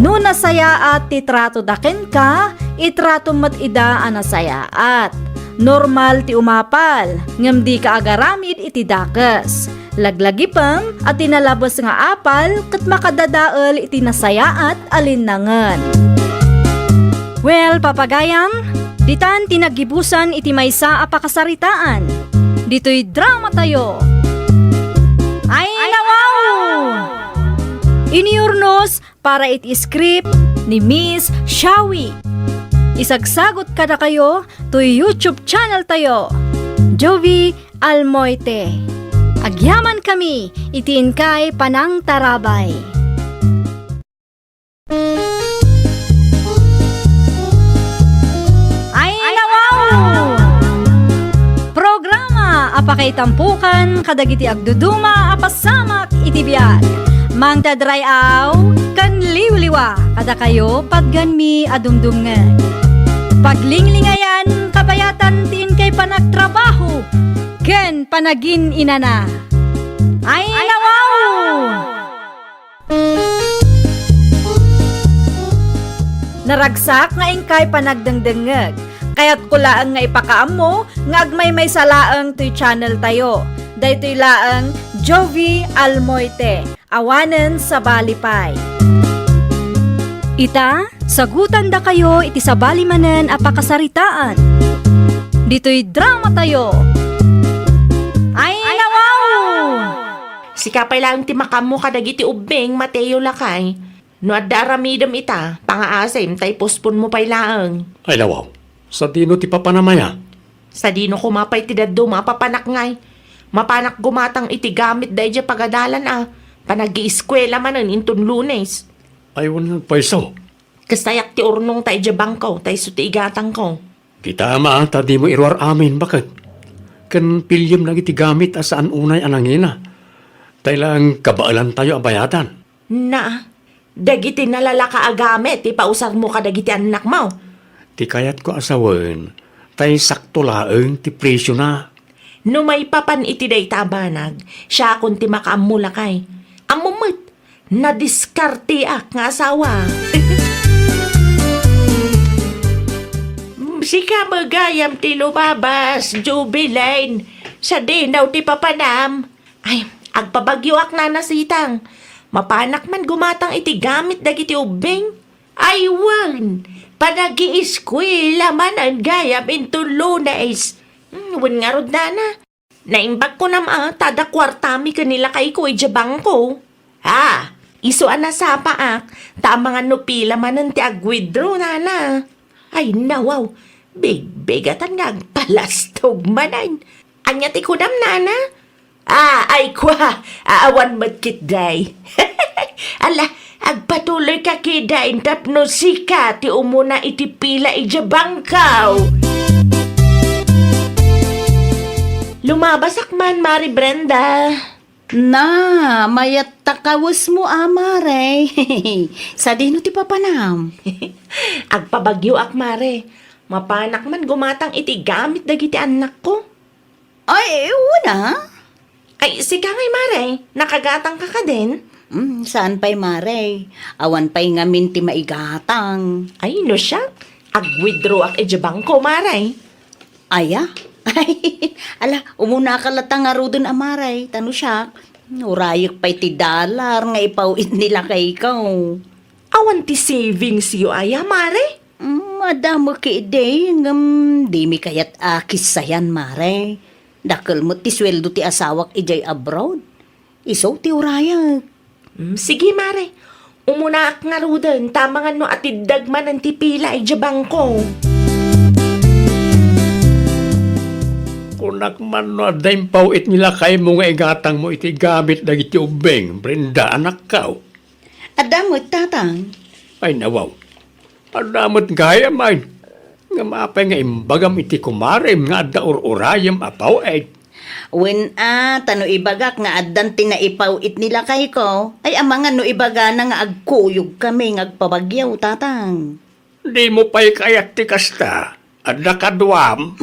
No nasaya at titrato daken ka, itrato mat ida anasaya at normal ti umapal, ngam di ka agaramid iti dakas. Laglagi pam at tinalabas nga apal kat makadadaal iti nasaya at alinangan. Well, papagayam, ditan tinagibusan iti maysa a pakasaritaan. Dito'y drama tayo. Ay, nawaw! Iniurnos para iti script ni Miss Shawi. Isagsagot kada kayo to YouTube channel tayo, Jovi Almoite. Agyaman kami, itiin kay Panang Tarabay. Ay, nawaw! Programa apakay tampukan kadagiti agduduma apasamak iti biag. Mang tadrayaw kan liwliwa kada kayo padganmi adumdumngan. Paglinglingayan kabayatan tiin kay panagtrabaho ken panagin inana. Ay, nawaw! Naragsak nga ingkay panagdengdengeg. Kaya't kulaan nga ipakaam mo nga agmay may salaang to'y channel tayo. Daytoy laang Jovi Almoite. Awanen sa balipay. Ita, sagutan da kayo iti sabali manen apakasaritaan. Dito'y drama tayo. Ay, nawaw! Sikapay lang ti makam mo kadagiti ubeng Mateo lakay. No adda aramidam ita, pangaasim tay pospon mo pay laang. Ay lawaw, sa dino ti papanamaya. Sa dino kumapay ti daddo mapapanak ngay. Mapanak gumatang iti gamit dahi dya pagadalan Panag-iiskwela manen intun Lunes. Ay walang paiso. Kastayak ti urnong tayo dya bangko, tayo suti igatang ko. Kita tadi mo irwar amin, bakit? Kan pilyem lagi ti gamit asaan unay anangina. Tayo lang kabaalan tayo abayatan. Na, dagiti nalalaka agamit, ipausar mo ka dagiti anak mo. Ti kayat ko asawen, tayo sakto laeng ti presyo na. No may papan iti day tabanag, siya kun ti makaamula kay. Amumit, nadiskarte nga asawa. Sika magayam ti lumabas, jubilain, sa dinaw ti papanam. Ay, agpabagyoak na nasitang. Mapanak man gumatang iti gamit dagiti ubing. Ay, wan, panag-iiskwila man ang gayam into Lunes. Wan nga rod na. Naimbag ko naman, tada kwartami kanila kay ko ijabang ko. Isuan na sa paak, tama nga nupila man ang ti agwidro na. Ay, nawaw, big-bigatan nga agpalastog manan. Anya ti kudam nana. Ay kwa, aawan matkit day. Ala, agpatuloy ka kidain tapno sika ti umuna iti pila ija bangkaw. Lumabasak man, Mari Brenda. Na, mayat takawas mo, amare. Sa dino ti papanam. Agpabagyo ak, Mare. Mapanak man gumatang iti gamit dagiti anak ko. Ay, una. Ay, sika ngay, Mare. Nakagatang ka ka din. Saan pa'y mare? Awan pa'y ngamin ti maigatang. Ay, no siya. Ag-withdraw ak ijabang ko, Mare. Aya? Ay, ala, umuna ka latang nga rodon amaray. Tano siya, urayak pa'y ti dollar nga ipawit nila kay ikaw. Awan ti savings yu aya, Mare. Madamo ki day, di mi kayat akis sayan mare. Dakal mo ti sweldo ti asawak ijay abroad. Iso ti urayak. Sige, Mare. Umuna ak nga rudan. Tamangan no atiddag man ang tipila ijabang ko. Kunak man no adayng pawit nila kay mo nga igatang mo iti gamit dagiti ubeng, Brenda, anak kao. Adamot tatang. Ay nawaw. Adamot gaya man. Nga maapay nga imbagam iti kumarem nga adda urayam apaw ay. When tano ibagak nga addan tinaipaw it nila kay ko, ay amangan no ibaga na nga agkuyog kami nga agpabagyaw tatang. Di mo pa'y kayat ti kasta. Adda kadwam.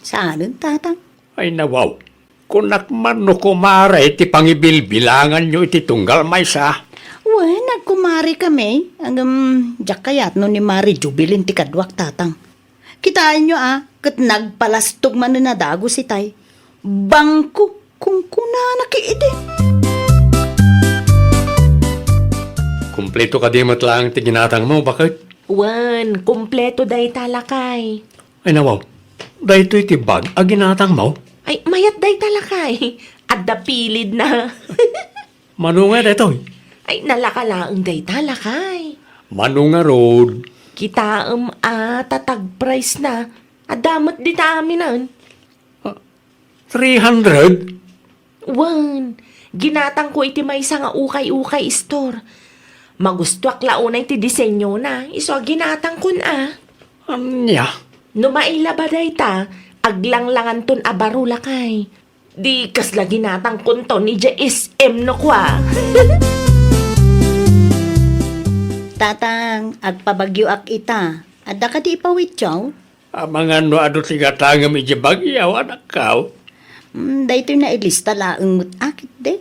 Saan tatang? Ay nawaw. Kunak man no kumare iti pangibilbilangan nyo iti tunggal may sa. Wen, nagkumari kami. Hanggang jak kayat no ni Mari Jubilin ti kadwak tatang. Kitaan nyo kat nagpalastog man na dago si tay. Bangko kung kuna nakiide. Kumpleto ka di matlang ti ginatang mo, bakit? Wan, kumpleto day talakay. Ay nawaw. Dahito iti bag, aginatang mo. Ay, mayat day talakay. Adda pilid na. Manunga detoy. Ay, nalakalaang day talakay. Manunga road. Kitaam tatag price na. Adamot di taminan. 300? Wan, ginatang ko iti may nga ukay-ukay store. Magustuak launay ti disenyo na. Iso ginatang kun Anya? No mailaba day ta, aglanglangan ton abarula kay. Di kas lagi natang kunton ni JSM no kwa. Tatang, agpabagyo ak ita. Adda ka di ipawit yaw? Mga no ado tigatangam iti bagyaw, anak kao. Dahito na ilista laang mutakit de.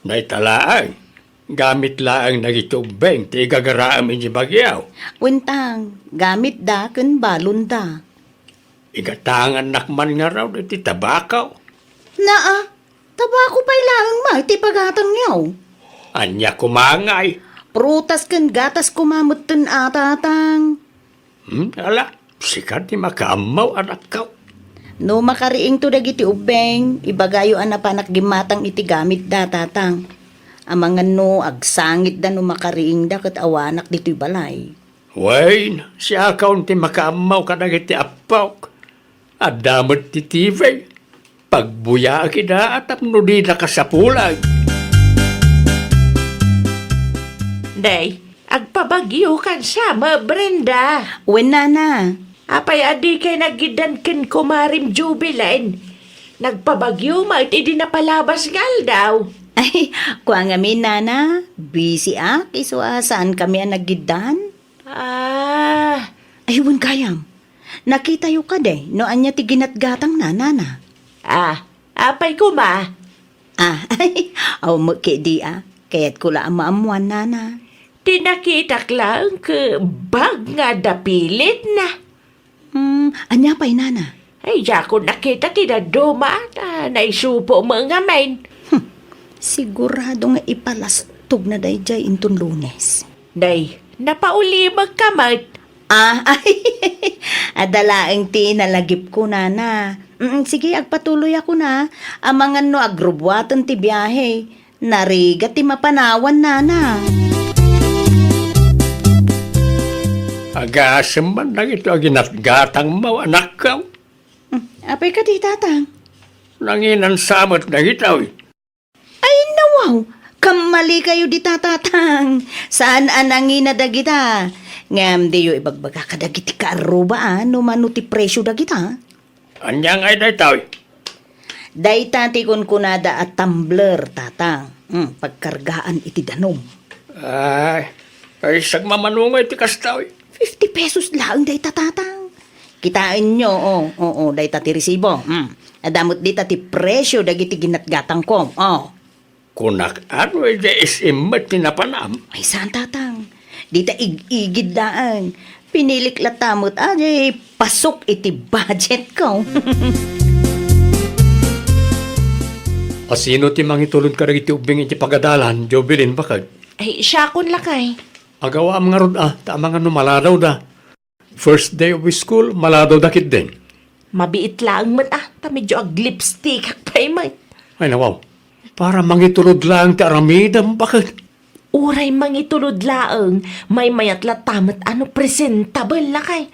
Nay talaang. Gamit laang nagitubeng, ti gagaraam iti bagyaw. Wintang, gamit da kun balon da. Igatangan nakman nga raw iti tabakaw. Naa, tabako pa'y laang ma, iti pagatang yaw. Anya kumangay. Prutas kan gatas kumamot tun tatang. Ala, sikat ni makaamaw, anak kao. No makariing to dagiti ubeng, ibagayo ana panak gimatang iti gamit da tatang. Amangan no agsangit da no makariing da kat awanak dito'y balay. Wain, siya kaunti makaamaw ka na iti apawk. Adamot ti TV. Pagbuya kida at apno di nakasapulag. Day, agpabagyo kan siya, ma Brenda. Wen na. Apay adi kay nagidan ken kumarim jubilain. Nagpabagyo ma iti di napalabas ngal daw. Ay, kuang amin nana, busy iso saan kami ang naggidan? Ay, wen kayam. Nakita yu ka de, no anya ti ginatgatang na, nana. Apay ko ma. Ay, aw mo di kaya't ko lang maamuan, nana. Tinakitak lang ke bag nga dapilit na. Anya pa'y, nana? Ay, ko nakita tinaduma na naisupo mga main. Sigurado nga ipalastog na dayjay inton Lunes. Day, napaulimag ka mat. Ay, adalaang ti nalagip ko, nana. Sige, agpatuloy ako na. Amangan no agrubwatan ti biyahe. Narigat ti mapanawan, nana. Agasam man lang ito aginatgatang mo, anak kao. Apay ka di, tatang. Nanginan samot na itaw. mali kayo di tatang. Saan anangin na dagita? Ngam di yung ibagbaga ka dagiti kaaruba no manuti presyo dagita. Anyang ay daytaw. Day tati kun kunada at tumbler tatang. Pagkargaan iti danom. Ay sagmamanungay ti kastaw. 50 pesos lang day tatang. Kitain nyo, day tati resibo. Adamot di tati presyo dagiti ginatgatang ko. Kunak ano ay SM mat tinapanam. Ay saan tatang? Dita igid daan. Pinilik latamot ay pasok iti budget ko. Asino ti mangitulod ka rin iti ubing iti pagadalan, Jovelyn bakag? Ay, siya kon lakay. Agawa ang nga rod ta mga maladaw da. First day of school, maladaw dakit din. Mabiit lang man ta medyo ag lipstick akpay man. Ay nawaw, para mangitulod lang ti aramidam bakag? Uray mangitulod laeng, may mayat latamat ano presentable lakay.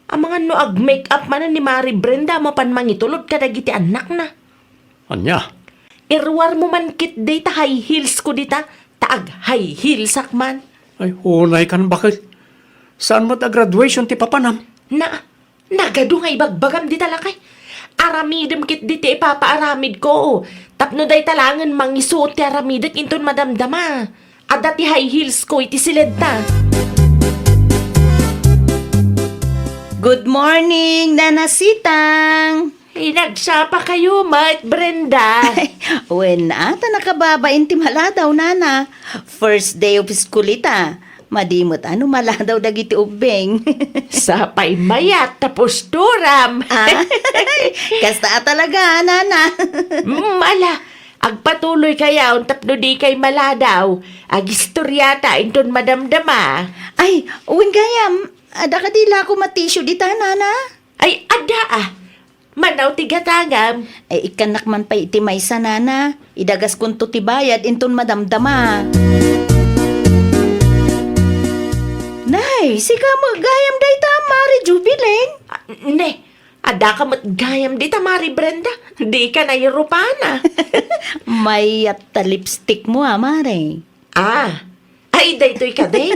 Ang mga no ag make-up man ni Mari Brenda mapan mangitulod kadagiti anak na. Anya? Irwar mo man kit day ta high heels ko dita, taag high heels akman. Ay hunay kan bakag? Saan mo ta graduation ti papanam? Nagado nga ibagbagam dita lakay. Aramidem kit diti ipapaaramid ko. Tapno day talangan mangisuot ti aramidet inton madamdama. At dati high heels ko iti silid ta. Good morning, Nana Sitang. Ay, nagsapa kayo, Mate Brenda. When ata nakababain ti maladaw, Nana. First day of school ita. Madimot ano maladaw dagiti ubeng. Sapay mayat tapos turam. Kasta talaga, Nana. Ala, agpatuloy kaya un tapno di kay maladaw. Ag istoryata inton madamdama. Ay, uwing gayam. Ada ka dila ko matisyo dita, Nana. Ay, ada Manaw tigatangam. Ay, ikanak man pa iti maysa, Nana. Idagas kunto ti bayad inton madamdama. Nay, sika mo gayam day ta, Mari Jubileng. Ne, ada ka matgayam di Mari Brenda. Di ka na Europana. May at lipstick mo, Mare. Ay, daytoy ka de.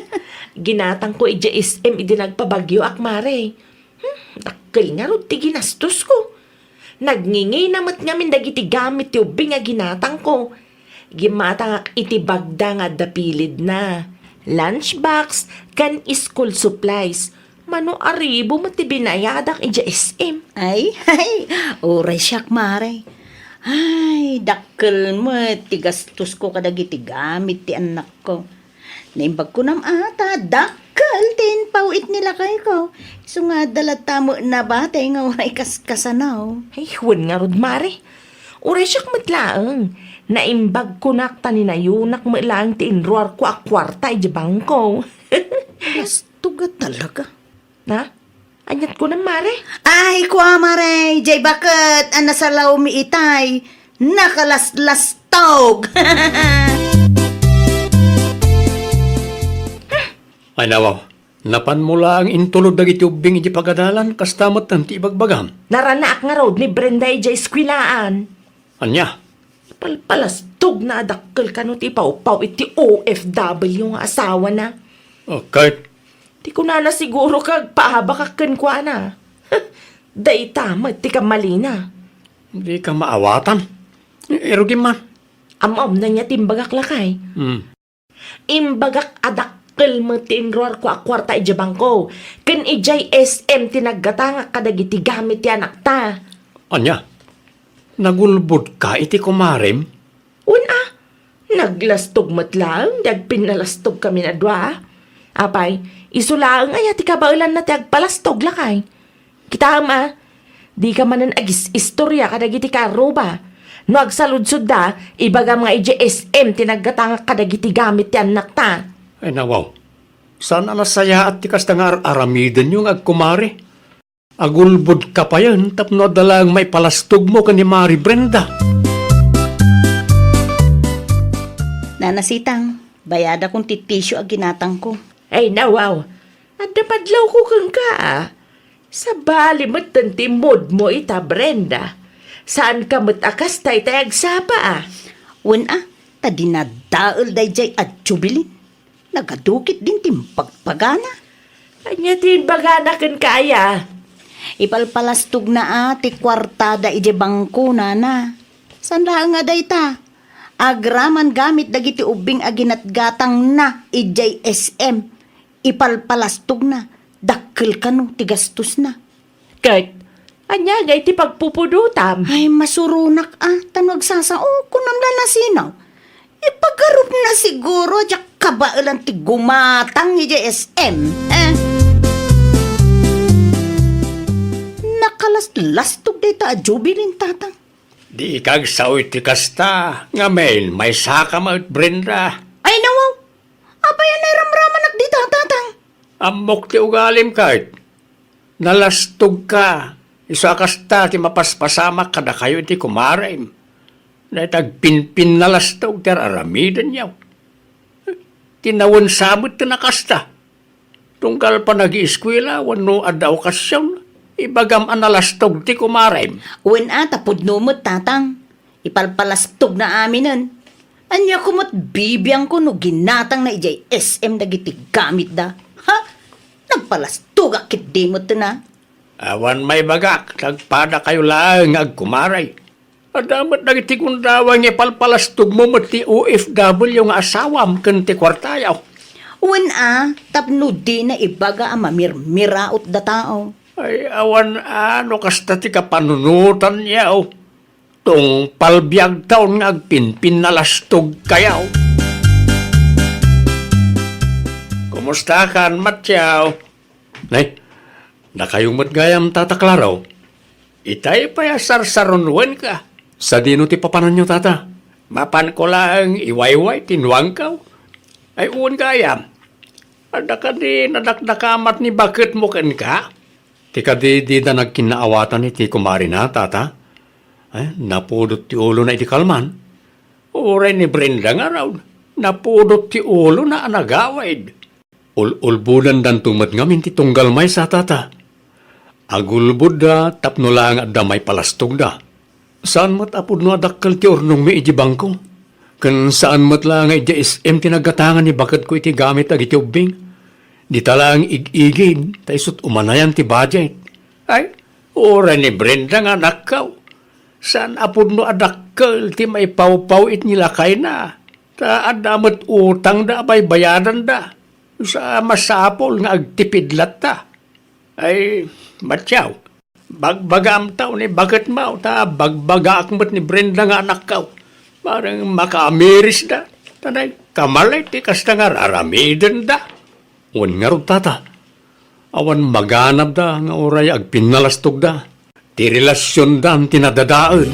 Ginatang ko SM idinagpabagyo akmare. Dakkel nga ro ti ginastos ko. Nagningay namat ngamin dagiti gamit ti ubing nga ginatang ko. Gimatang ak iti bagda nga dapilid na. Lunchbox kan school supplies. Mano aribo mo ti binayadak iti SM. Ay, oray siyak, Mare. Ay, dakkel mo, tigastos ko kadagiti gamit ti anak ko. Naimbag ko nam ata, dakkel, tin pauit nila kayo ko. So nga dalata mo na bate nga oray kaskasanaw. Ay, huwan nga rod, Mare. Uray siyak matlaang. Naimbag ko nakta ni nayunak mo lang ti inruar ko akwarta iti bangko. Lastuga talaga. Na? Anyat ko na, Mare. Ay, kwa, Mare, jay bakit, anasalaw mi itay, nakalaslastog. Ay nawaw, napan mo lang intulod dagiti ubing iti pagadalan, kastamot tanti ibagbagam. Naranak nga rod ni Brenda iti eskwilaan. Anya? Palpalastog na adakkel ka no ti paupaw iti OFW nga asawa na. Okay. Di ko na siguro kag paabakakken kwa na. Day tama, ti ka mali na. Hindi ka maawatan. Erugin man. Amam na niya timbagak lakay. Imbagak adakkel mo tinruar ko akwarta iti bangko. Ken ijay SM tinaggatanga kadagiti gamit ti anak ta. Anya? Nagulbod ka iti kumarim? Naglastog matlang, dag pinalastog kami na dwa. Apay, isulaang ay ati kabailan na ti agpalastog lakay. Kita ama, di ka manan agis istorya kadagiti karoba. No agsaludsod da, ibaga mga IJSM tinaggatanga kadagiti gamit ti anak ta. Ay nawaw, saan nasaya at tikas nga aramiden yung agkumari? Agulbod ka pa yan, tapno dalang may palastog mo ka ni Mari Brenda. Nanasitang, bayada kong titisyo ag ginatang ko. Ay nawaw, at napadlaw ko kang ka. Sa bali mo't tantimod mo ita Brenda. Saan ka mo't akas tay agsapa Una, Ta dinadaol dayjay at jubilin. Nagadukit din timpagpagana. Anya din bagana kan kaya. Ipalpalastog na ti kwartada ije bangko na. San lang nga dayta? Agraman gamit dagiti ubing aginatgatang na ijay SM. Ipalpalastog na. Dakkel kano ti gastos na. Kurt, anya gay ti pagpupudutam. Ay masurunak tanwag sasao kunam na nasinaw. Ipagarup na siguro jak kabailan ti gumatang ijay SM. Nakalas-lastog dayta a jubilin tatang. Di kag saoy ti kasta, nga mail, may saka mo Brenda. Ay nawaw! Apayan ay ramraman ak dita tatang. Amok ti ugalim kahit. Nalastog ka. Isa kasta ti mapaspasama kada kayo ti kumarim. Na tagpinpin nalastog ti aramidan yaw. Tinawon sabot ti nakasta. Tungkal pa nag-iiskwila, wano adaw kasyon. Ibagam analastog ti kumarim. Uwan tapod numot tatang. Ipalpalastog na amin nun. Anya kumot bibiyang ko no ginatang na ijay SM dagiti gamit da. Ha? Nagpalastog akit dimot na. Awan may bagak, nagpada kayo lang agkumaray. Adamat nagiti kundawang ipalpalastog mo mati OFW nga asawam kanti kwartayaw. Uwan tapno di na ibaga ang mamirmiraot da tao. Ay awan ano kasta ti kapanunutan yaw. Tung palbiag taon nga agpinpin na lastog kayaw. Kumusta kan matyaw? Nay, nakayong matgayam tataklaraw. Itay pa ya sarsaronwen ka. Sa dino ti papanan nyo tata? Mapan ko lang iwayway tinuang kaw. Ay uwan gayam. Ada ka di nadakdakamat ni bakit mo kan ka? Ti ka di na nagkinaawatan ni ti kumari na tata? Ay, napudot ti ulo na iti kalman. Uray ni Brenda nga raw. Napudot ti ulo na anagawaid. Ulbudan dan tumat ngamin ti tunggal may sa tata. Agulbud da, tapno lang at damay palastog da. Saan mat apod no adakkel ti ornong mi iti bangko? Kan saan mat lang iti SM tinagatangan ni bakit ko iti gamit ag iti ubing? Di talang ig-igid, taisot umanayan ti budget. Ay, ora ni Brenda nga nakaw. Saan apod no adakkel ti may paw-paw it nilakay na. Ta adamat utang da abay bayadan da. Sa masapol nga agtipidlat ta. Ay, matyaw. Bagbagam tao ni bakit mau ta bagbaga akmat ni Brenda nga anak kaw. Parang makaamiris da. Tanay, kamalay ti kasta nga raramiden da. Uwan nga rin tata. Awan maganap da nga oray agpinalastog da. Ti relasyon da ang tinadadaan.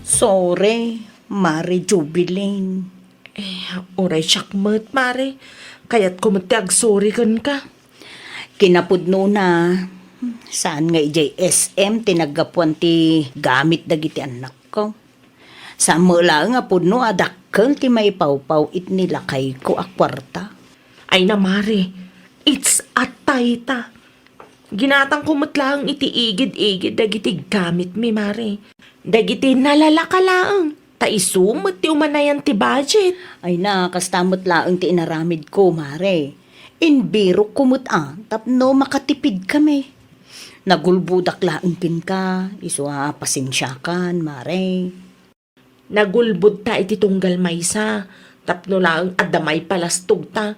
Sorry, Mari Jubilin. Oray sakmet, mare. Kaya't kumatiag sorry kan ka. Kinapudno na. Saan nga ijay SM tinagapuan ti gamit dagiti anak ko. Sa mula nga pudno adakkel ti may pawpaw it nilakay ko akwarta. Ay na, mare. It's a tayta. Ginatang kumutlang iti igid-igid dagiti gamit mi, mare. Dagiti nalalakalaang. Taisumot ti umanayan ti budget. Ay na, kastamot laang ti inaramid ko, Mare. Inbiro kumut tapno makatipid kami. Nagulbudak laang kin ka, iswa pasensyakan, Mare. Nagulbud ta iti tunggal maysa. Tapno lang adamay palastog ta.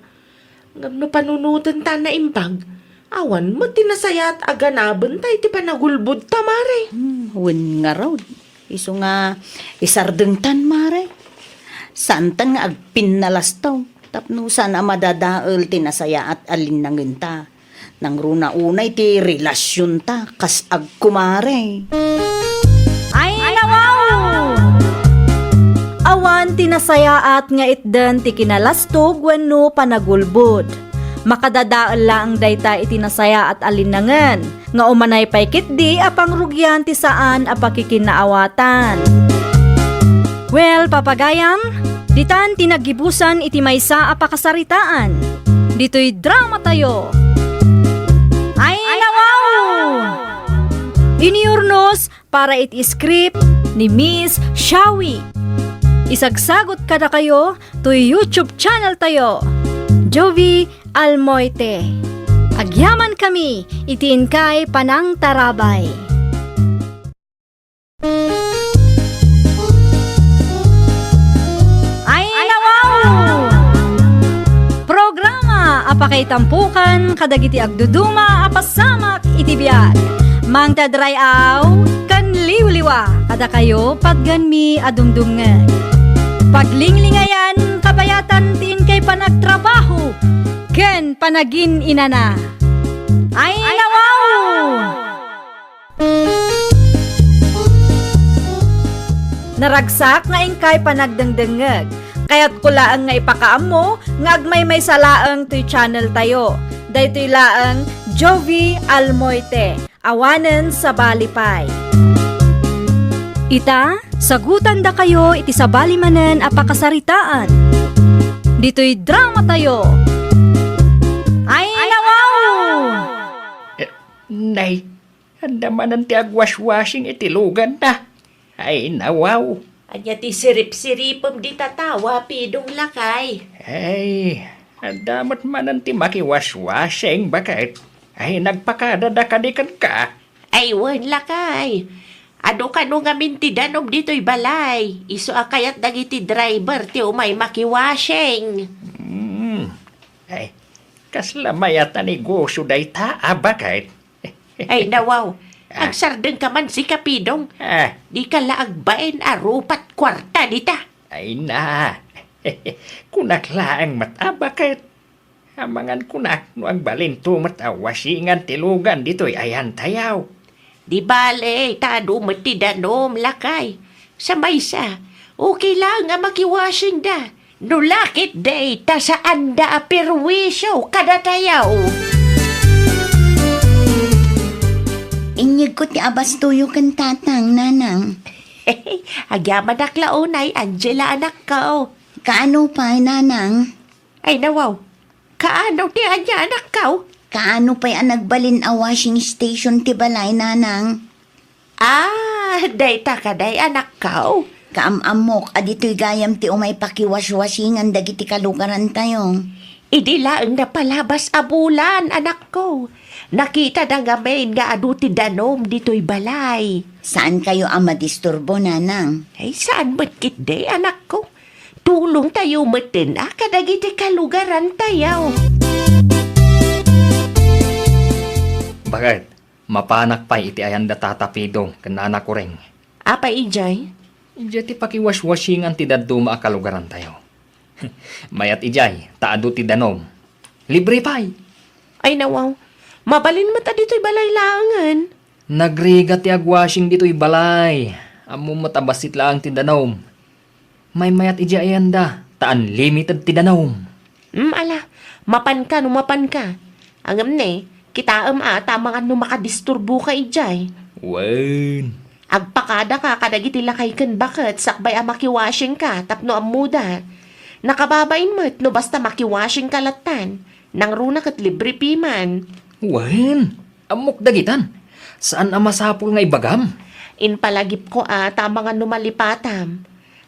Ngam no panunutan ta na imbag. Awan mo tinasayat aganaban ta iti panagulbud ta, mare. Wen nga raw. Iso nga isardengtan, Mare. Santan nga agpinalastaw. Tapno sana madadaol tinasaya at alinangin ta. Nang runa-unay ti relasyon ta kas agkumare. Ay, nawaw! Awan tinasayaat nga itden ti kinalastog wenno panagulbod. Makadadaal lang dayta itinasaya at alinangan, nga umanay paikit di apang rugyan ti saan apakikinaawatan. Well, papagayam, ditan tinagibusan iti maysa apakasaritaan. Dito'y drama tayo. Ay, nawaw! Iniurnos para iti script, ni Miss Shawi. Isagsagot kada kayo to YouTube channel tayo, Jovi Almoite. Agyaman kami, itiin kay Panang Tarabay. Ay nawaw! Programa apakay tampukan kadagiti agduduma apasamak itibiyag. Mang tadrayaw kan liwliwa kada kayo pagganmi adumdumngeg. Paglinglingayan kabayatan tin kay panagtrabaho ken panagin inana. Ay nawaw! Naragsak nga ingkay panagdengdengeg. Kaya't kulaang nga ipakaamo nga agmay salaang to'y channel tayo. Daytoy laang Jovi Almoite. Awanen sa Balipay. Ita, sagutan da kayo iti sa balimanen apakasaritaan. Dito'y drama tayo. Ay nawaw! Nay, handamanan ti agwaswasing itilugan na. Ay, nawaw. Anya ti sirip-siripom di tatawa, pidong lakay. Ay, andamat manan ti makiwaswasing bakit? Ay, nagpakadadakadikan ka. Ay, wan lakay. Ado ka no nga minti danom dito'y balay. Iso akayat dagiti driver ti umay makiwashing. Ay, kaslamaya ta negosyo day ta, bakit? Ay, nawaw. Agsardeng ka man si Kapidong. Di ka laagbain arupat kwarta dita. Ay na, kunaklaang mata, bakit? Amangan kunak no ang balinto matawasingan tilugan dito'y ayan tayaw. Di bale, tado mati danom lakay. Sa maysa, okay lang nga makiwashing da. No lakit day, ta saan da apirwisyo kada tayaw. Inyag ko ti abas tuyo kan tatang, nanang. Agyaman aklaunay, Angela anak ka. Kaano pa, nanang? Ay nawaw, kaano ti anya anak ka? Kaano pa'y ang nagbalin a washing station ti balay, nanang? Day ta ka day anak ka. Kaamamok, adito'y gayam ti umay pakiwaswasingan dagiti kalugaran tayo. Idi laeng na palabas abulan, anak ko. Nakita na nga main nga adu ti danom dito'y balay. Saan kayo ang madisturbo, nanang? Ay, saan matkit day, anak ko? Tulong tayo matin, kadagiti kalugaran tayo. Bakit? Mapanak pa iti ayan da tatapidong kanana ko ring. Apa ijay? Ija ti pakiwaswasingan ti daduma a kalugaran tayo. Mayat ijay, taado ti danom. Libre pay. Ay nawaw, mabalin mata dito'y balay langan. Nagriga ti agwashing dito'y balay. Amo matabasit lang ti danom. May mayat ijay ayan da, taan limited ti danom. Ala, mapan ka. Angam ne, kita tama nga no makadisturbo ka ijay. Wen. Agpakada ka kadagiti lakay ken bakit sakbay makiwashing ka tapno amuda. Nakababain mo't no basta makiwashing kalatan. Nang runa kat libre piman. Wen. Amok dagitan. Saan ang masapul nga ibagam? Inpalagip ko tama nga no malipatam.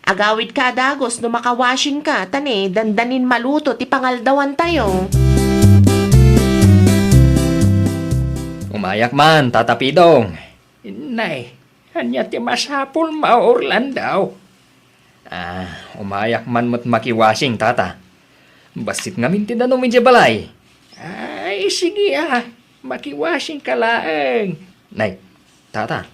Agawid ka dagos no makawashing ka tane dandanin maluto ti pangaldawan tayo. Umayak man, tatapidong. Nay, anya ti masapul maurlan daw. Umayak man mo't makiwashing, tata. Basit nga minti na numin balay. Ay, sige makiwasing ka laeng. Nay, tata,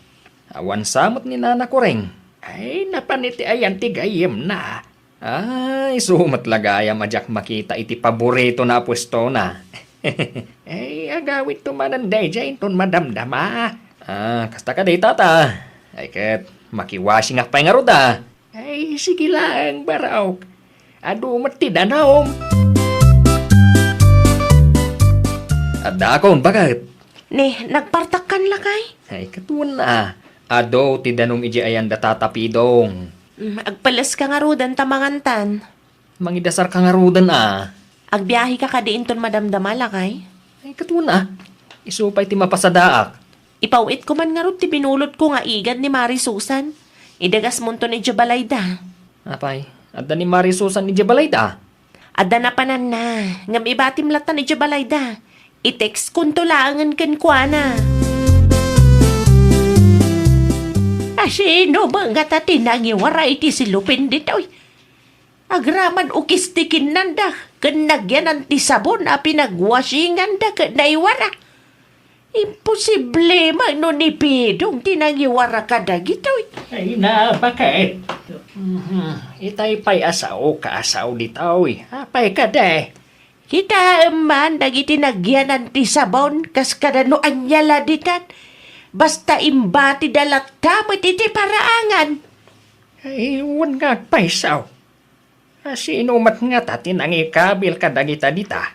awan samot ni nana ko ring. Ay, napaniti ayan ti gayem na. Ay, sumat lagayam ajak makita iti paborito na pwesto na. Ay, agawit tumanan day dyan ton madamdama. Kasta ka day, tata. Ay, ket, makiwashing akpay nga roda. Ay, sige lang, baraw. Adu mati danom. At dakon, bakit? Ne, nagpartakan lakay. Ay, katuan na. Ado, ti danom iji ayan da tatapidong. Agpalas ka nga rudan tamangantan. Mangidasar ka nga rodan Agbiyahe ka kadiin ton madamdama lakay. Ay, katuan na. Isupay ti mapasadaak. Ipawit ko man nga rod ti binulot ko nga igad ni Mari Susan. Idagas mo to ni Jabalayda. Apay, adda ni Marisusan ni Jabalayda. Ada na panan na. Ngam ibatim lata ni Jabalayda. I-text kun to laangan kan kwa na. Asino ba nga tatinangi wara iti si Lupin dito? Agraman ukistikin nanda. Kanagyan ang tisabon a pinagwasingan da kanaiwara. Imposible man ni Pidong tinangiwara ka da gito. Ay na, bakit? Itay pa'y asaw ka asaw ditaw eh. Apay ka de. Kita man dagiti nagyan ang tisabon kas kadano anyala ditan. Basta imbati dalat kamot iti paraangan. Ay, wan nga paisaw. Sino mat nga tatin ang ikabil ka dagita dita?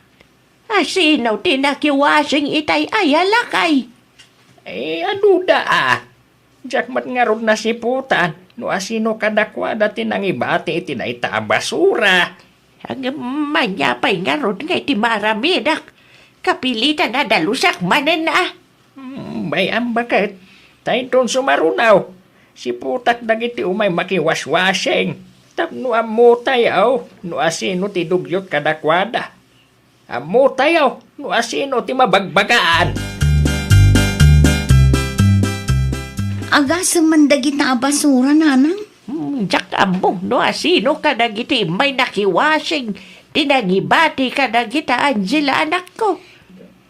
Asinaw tinakiwasing itay ayala kay. Ay, ano da Diyak mat nga rod na siputan. No asino kadakwa datin ang ibati iti na ita basura. Ang manyapay nga ron nga iti maramidak. Kapilitan na dalusak manen na. Bayam bakit? Tayo doon sumarunaw. Si putak dagiti umay makiwaswasing. Tapno amutayaw. No asino ti dugyot kadakwada. Amutayaw. No asino ti mabagbagaan. Agasam man dagita basura, nanang. Diyak ambong no asino ka dagiti may nakiwasing. Tinagibati ka dagita Angela anak ko.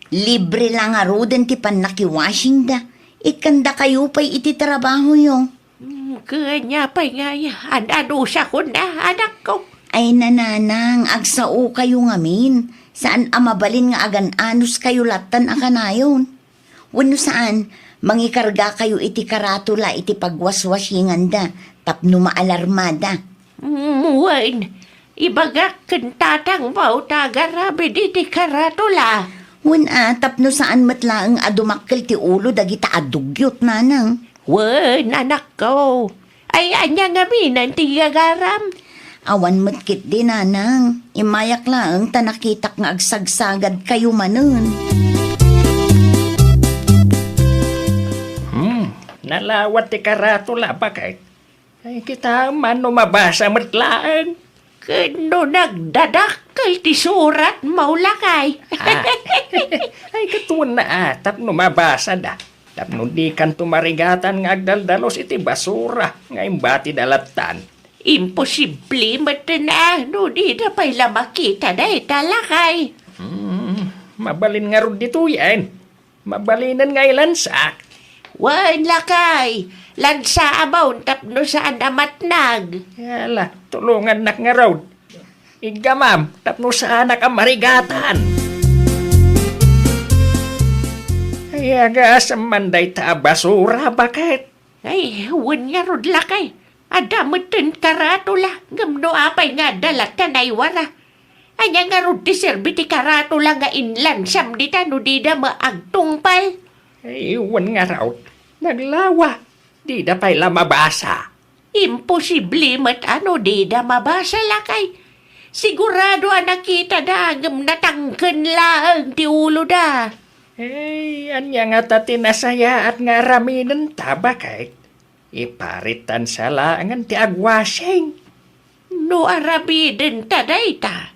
Libre lang nga roden ti panakiwashing da. Ikanda kayo pa'y iti trabaho yo. Kanya pa nga ano siya ko na anak ko. Ay nananang, agsao kayo ngamin. Saan amabalin nga agan anus kayo latan akanayon. Wano saan, mangikarga kayo iti karatula iti pagwaswasingan da. Tapno maalarmada. Muwain, ibagak kentatang bau tagarabi di karatula. Tapno saan matlaang adumakkel ti ulo dagita adugyot nanang. Wen, anak ko. Ay, anya nga minan ti gagaram. Awan matkit din nanang. Imayak lang tanakitak nga agsagsagad kayo manun. Nalawat ti karatula bakit? Ay kita man no mabasa matlaan. Kano nagdadakkel ti surat maulakay. Ay katuan na tapno mabasa da. Tapno di kan tumarigatan nga agdaldalos iti basura nga imbati dalatan. Imposible matana no di na pala makita na italakay. Mabalin nga ron dito yan. Mabalinan nga ilansak. Wan lakay, lansa abaw tapno saan amatnag. Yala, tulungan nak nga raw. Igamam, tapno sa anak ang marigatan. Ay, agas manday ta basura, bakit? Ay, wan nga rod lakay. Adamutin karatula, ngamno apay nga dalat kanay wara. Anya nga rod ti serbi ti karatula nga inlan samdita no di da maagtungpal. Ay, wan nga raw. Naglawa, di da pa'y lamabasa. Imposible mat ano di da mabasa lakay. Sigurado nakita da ngam natangken laang ti ulo da. Ay, anya nga ta tinasaya at nga raminen ta, bakit? Iparitan sa laangan ti agwasing. No arabiden ta dayta.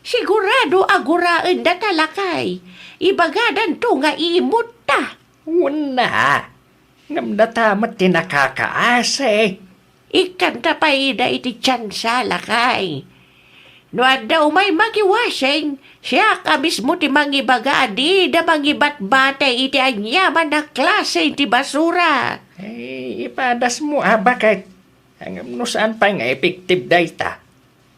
Sigurado aguraan da talakay. Ibagadan to nga imot ta. Wala. Ngam datamat ti nakakaase. Ikanta pa ida iti tsansa lakay. No adaw may magiwasing, siya ka mismo ti mangibaga di da mangibat-bate iti anyaman na klase iti basura. Ay, ipadas mo bakit? Hanggang no saan pa nga epektiv dayta.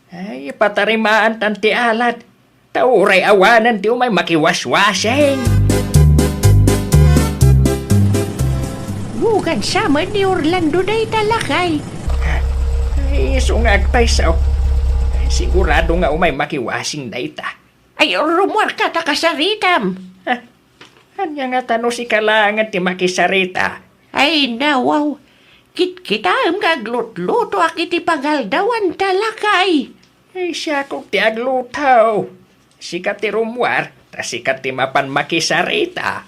Ay, ipatarimaan tan ti alat. Tauray awanan ti umay makiwaswasing. Bukan sama ni Orlando day talakay. Ay, sungag paisaw. Ay, sigurado nga umay makiwasing dayta. Ay, rumor ka ta kasaritam. Anya nga tano si kalangan ti makisarita. Ay, nawaw. Kita ang kaglutluto akiti pagaldawan talakay. Ay, siya kong ti aglutaw. Sikat ti rumwar, ta sikat ti mapan makisarita.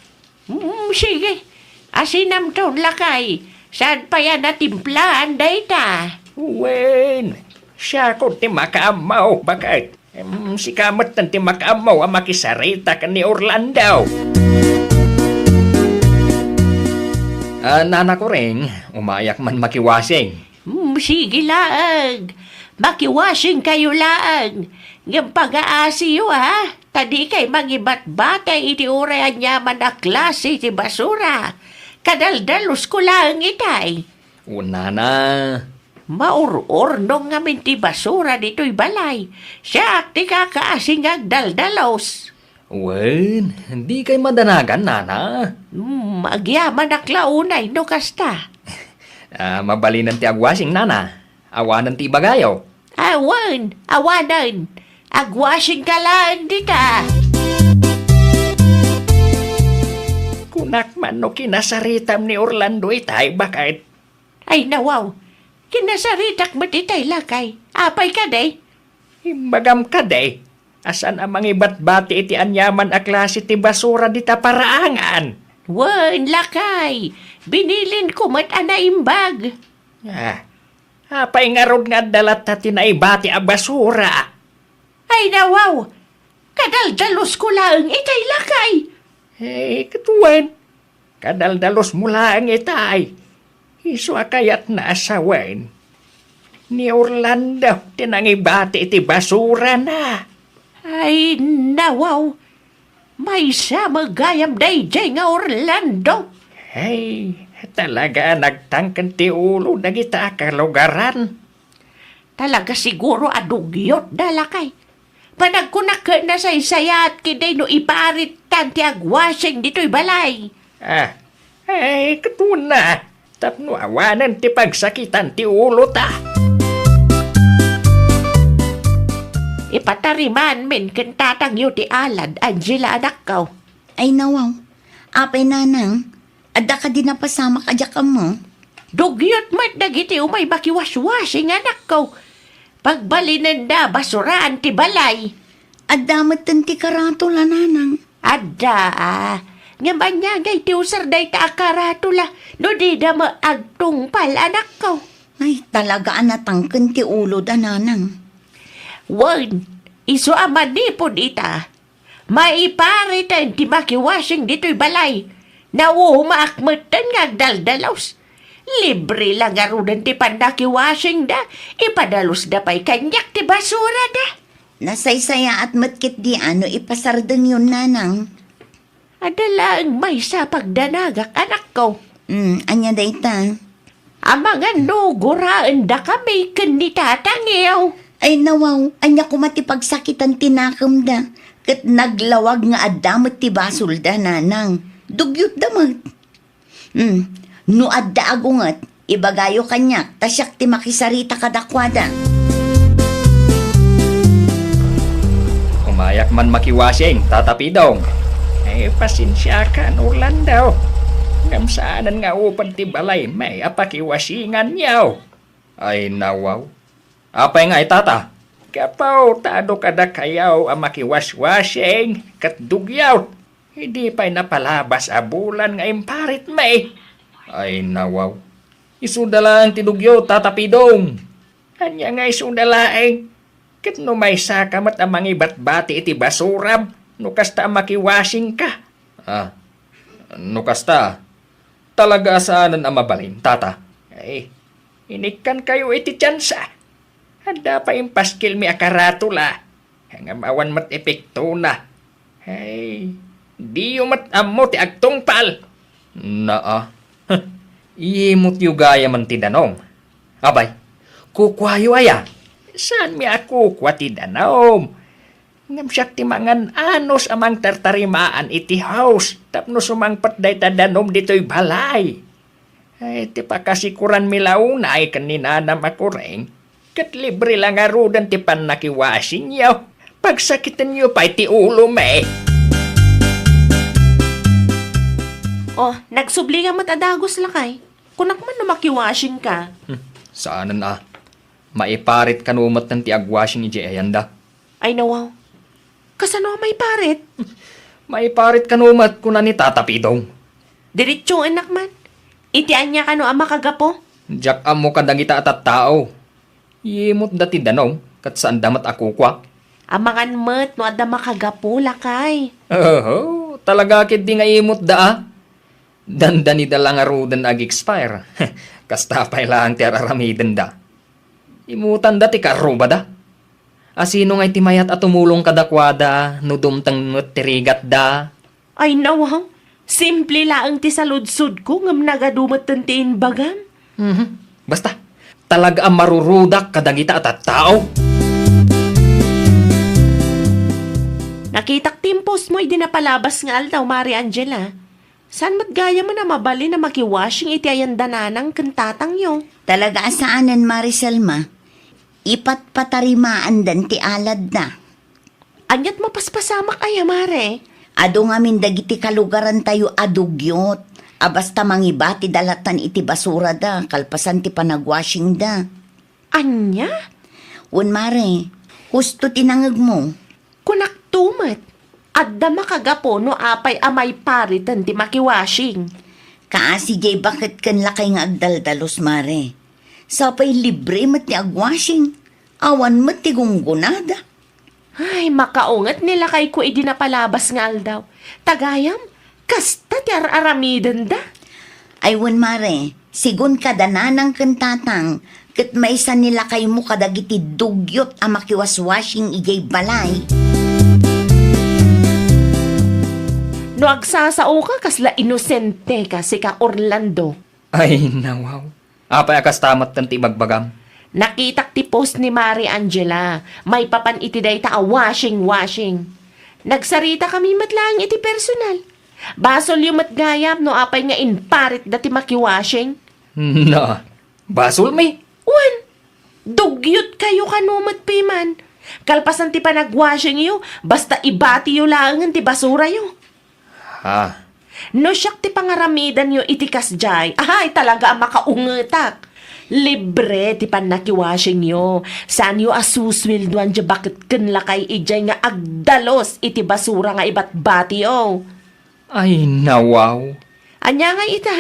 Sige. Asinam taon lakay. Saan pa yan natimplahan, dayta? Wen, siya ko ti makaamaw. Bakit? Si kamat ng ti makaamaw ang makisarita ka ni Orlando. Nana ko rin, umayak man makiwasing. Sige laang. Makiwasing kayo laang. Ng pag-aasiyo ha. Tadi kay mangibat-batay iti urayan yaman na klase ti basura. Kadaldalos ko lang itay. Una na. Maur-ur nung ngamin ti basura dito'y balay. Siya ti kakaasing agdaldalos. Wen, hindi kay madanagan, Nana. Agyaman aklaunay no kasta. Mabalinan ti agwasing, Nana. Awanan ti bagayaw. Awanan. Agwasing ka lang dita. Kunak man no kinasaritam ni Orlando itay. Bakit? Ay nawaw. Kinasaritak mo titay lakay. Apay ka day. Imbagam ka day. Asan ang mangibat-bati iti anyaman a klase ti basura dita paraangan? Wan lakay. Binilin ko mat anaimbag. Apay nga rod nga dalat ta tinaibati a basura. Ay nawaw. Kadaldalos ko lang itay lakay. Katuwan. Kadaldalos mo lang itay. Iso akayat na asawan. Ni Orlando, tinangibati iti basura na. Ay nawaw. May sa magayam dayjay nga Orlando. Ay, talaga nagtangkan ti ulo na kita kalugaran. Talaga siguro adugyot dalakay. Panagkunak na sa isayat kiday no iparit tanti agwasing dito'y balay. Katuwan na. Tapno awanan ti pagsakitan ti ulo ta. Ipatariman min kentatang yu ti alad, Angela anak ko. Ay nawaw, apay nanang, adda ka din napasama ka dya ka mo. Dugyot mat dagiti umay bakiwaswasing anak ko. Pagbalinan da basuraan ti balay. Adda matan ti karatula nanang. Adda nga banyagay ti usar day ta akaratula. No di da maagtungpal anak ko. Ay talaga anatangken ti ulo da nanang. Wan, iso amanipod ita. Maiparitan ti makiwasing dito'y balay. Nauhumaakmatan nga agdaldalos. Libre lang arudan ti pandakiwasing da. Ipadalos da pa'y kanyak ti basura da. Nasaysaya at matkit di ano ipasardan yun nanang. Adala ang may sa pagdanagak anak ko. Anya da ita. Amangan no, guraan da kami kanitatangiyaw. Ay nawaw, anya ko matipagsakitan tinakam da. Kat naglawag nga adamot ti basol da nanang. Dugyot damat. No adda agungat, ibagayo kanyak, tasyak ti makisarita kadakwada. Umayak man makiwasing, tatapidong. Pasensya ka, Orlando. Ngamsaanan nga upan ti balay, may apakiwasingan yaw. Ay nawaw. Apay nga itata? Kapaw, tado kada kayaw ang makiwaswasing, katdugyaw. Hindi pa'y napalabas a bulan nga imparit may. Ay nawaw. Isudala ang tidugyo, tatapidong. Anya nga isudalaeng. Kat no may sakamat ang mangibat-bati iti basurab, no kasta ang makiwasing ka. No kasta. Talaga saanan ang mabalin, tata? Ay, inikan kayo iti tsansa. Handa pa yung paskil mi akaratula. Hangam awan mat epekto na. Ay, di yung mat amo ti agtungpal. Iyimot yu gaya man ti danom. Abay, kukwayo aya. Saan mi ako kwa ti danom? Ngam siya ti mangan anos amang tartarimaan iti house. Tapno sumangpat day ta danom dito'y balay. Ay, ti pakasikuran mi launay kaninanam ako rin. Kat libre lang arudan ti pan nakiwasin yaw. Pagsakitan nyo pa iti ulo me. Oh, nagsubli nga matadagos lakay. Kunak man na makiwasing ka. Saanan maiparit kanumat ng ti agwasing iji ayanda. Ay nawaw. Kasano may parit? Maiparit kanumat kuna ni tatapidong. Diretso anak man. Itian niya ka no ang makagapo? Jak amo kadagita at tao. Yimot dati danom, kat saan damat ako kwa. Amangan met no adda makagapo lakay. Oh, talaga kit di nga imot da. Dandani da lang arudan ag-expire. Kasta pa lang ti araramiden da. Imutan da ti karo ba da? Asino nga itimayat at tumulong kadakwada, no dumtang tirigat da. Ay nawaw, simple laang ti saludsud ko ngam nagadumat tantiin bagam. Basta, talaga ang marurudak kadagita at tao. Nakitak timpos mo, hindi napalabas nga aldaw, Mari Angela. San matgaya mo na mabali na makiwashing iti ayan dananang kantatang yo? Talaga asaanan, Mariselma. Ipat patarimaan dan ti alad na. Anyat mapaspasamak ay, Mare. Ado nga min dagiti kalugaran tayo adugyot. Basta mangiba ti dalatan iti basura da, kalpasan ti panagwashing da. Anya? Un mare, husto tinangag mo. Kunak tumat. Adda makagapo no apay amay paritan ti makiwashing. Kaasi jay bakit kan lakay nga agdaldalos mare. Sapay libre mat ni agwashing. Awan mat ti gunggunada. Ay, makaungat nila kay ko idinapalabas nga aldaw. Tagayam, kasta ti aramidan da. Aywan mare, sigun kadananang kantatang, kat maisa nila kay mo kadagiti dugyot ang makiwaswashing ijay balay. No agsasao ka, kasla inosente ka si ka Orlando. Ay, nawaw. Apay akas tamat tanti magbagam. Nakitak ti post ni Mari Angela. May papan iti day ta washing. Nagsarita kami matlang iti personal. Basol yung matgayap no apay nga inparit dati makiwashing. Na, basol mi. Uwan, dugyot kayo kanumat piman. Kalpasan ti panagwashing yo, basta ibati yo lang ti basura yo. Ha, No siyak ti pangaramidan yo itikas jay. Ay, talaga ang makaungetak. Libre ti panakiwashing yo. Saan yo asuswilduan dya bakit kanlakay ijay nga agdalos iti basura nga ibat bati yo. ay nawaw. Anya nga ita,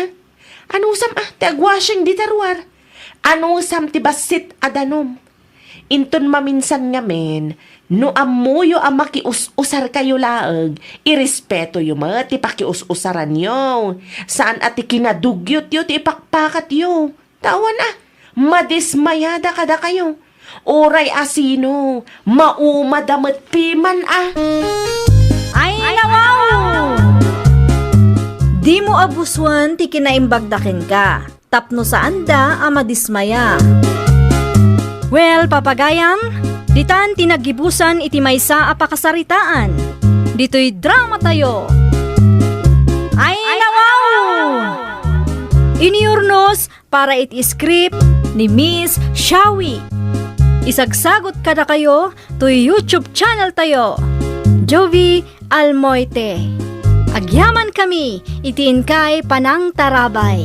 anusam ti agwashing di tarwar. Anusam ti basit adanom. Inton maminsan nga men, no amuyo ang makius-usar kayo laag, irespeto yo ma, ti pakius-usaran yo. Saan ati kinadugyot yo, ti ipakpakat yo. Tawan madismayada kada kayo. Oray asino, maumadamat piman Ay, nawaw! Di mo abuswan ti kinaimbagdakin ka. Tapno saan da ama dismaya. Well, papagayam, ditan tinagibusan iti maysa a pakasaritaan. Dito'y drama tayo. Ay, nawaw! Iniurnos para iti script ni Miss Shawi. Isagsagot kada kayo to YouTube channel tayo. Jovi Almoite. Agyaman kami, itiin kay Panang Tarabay.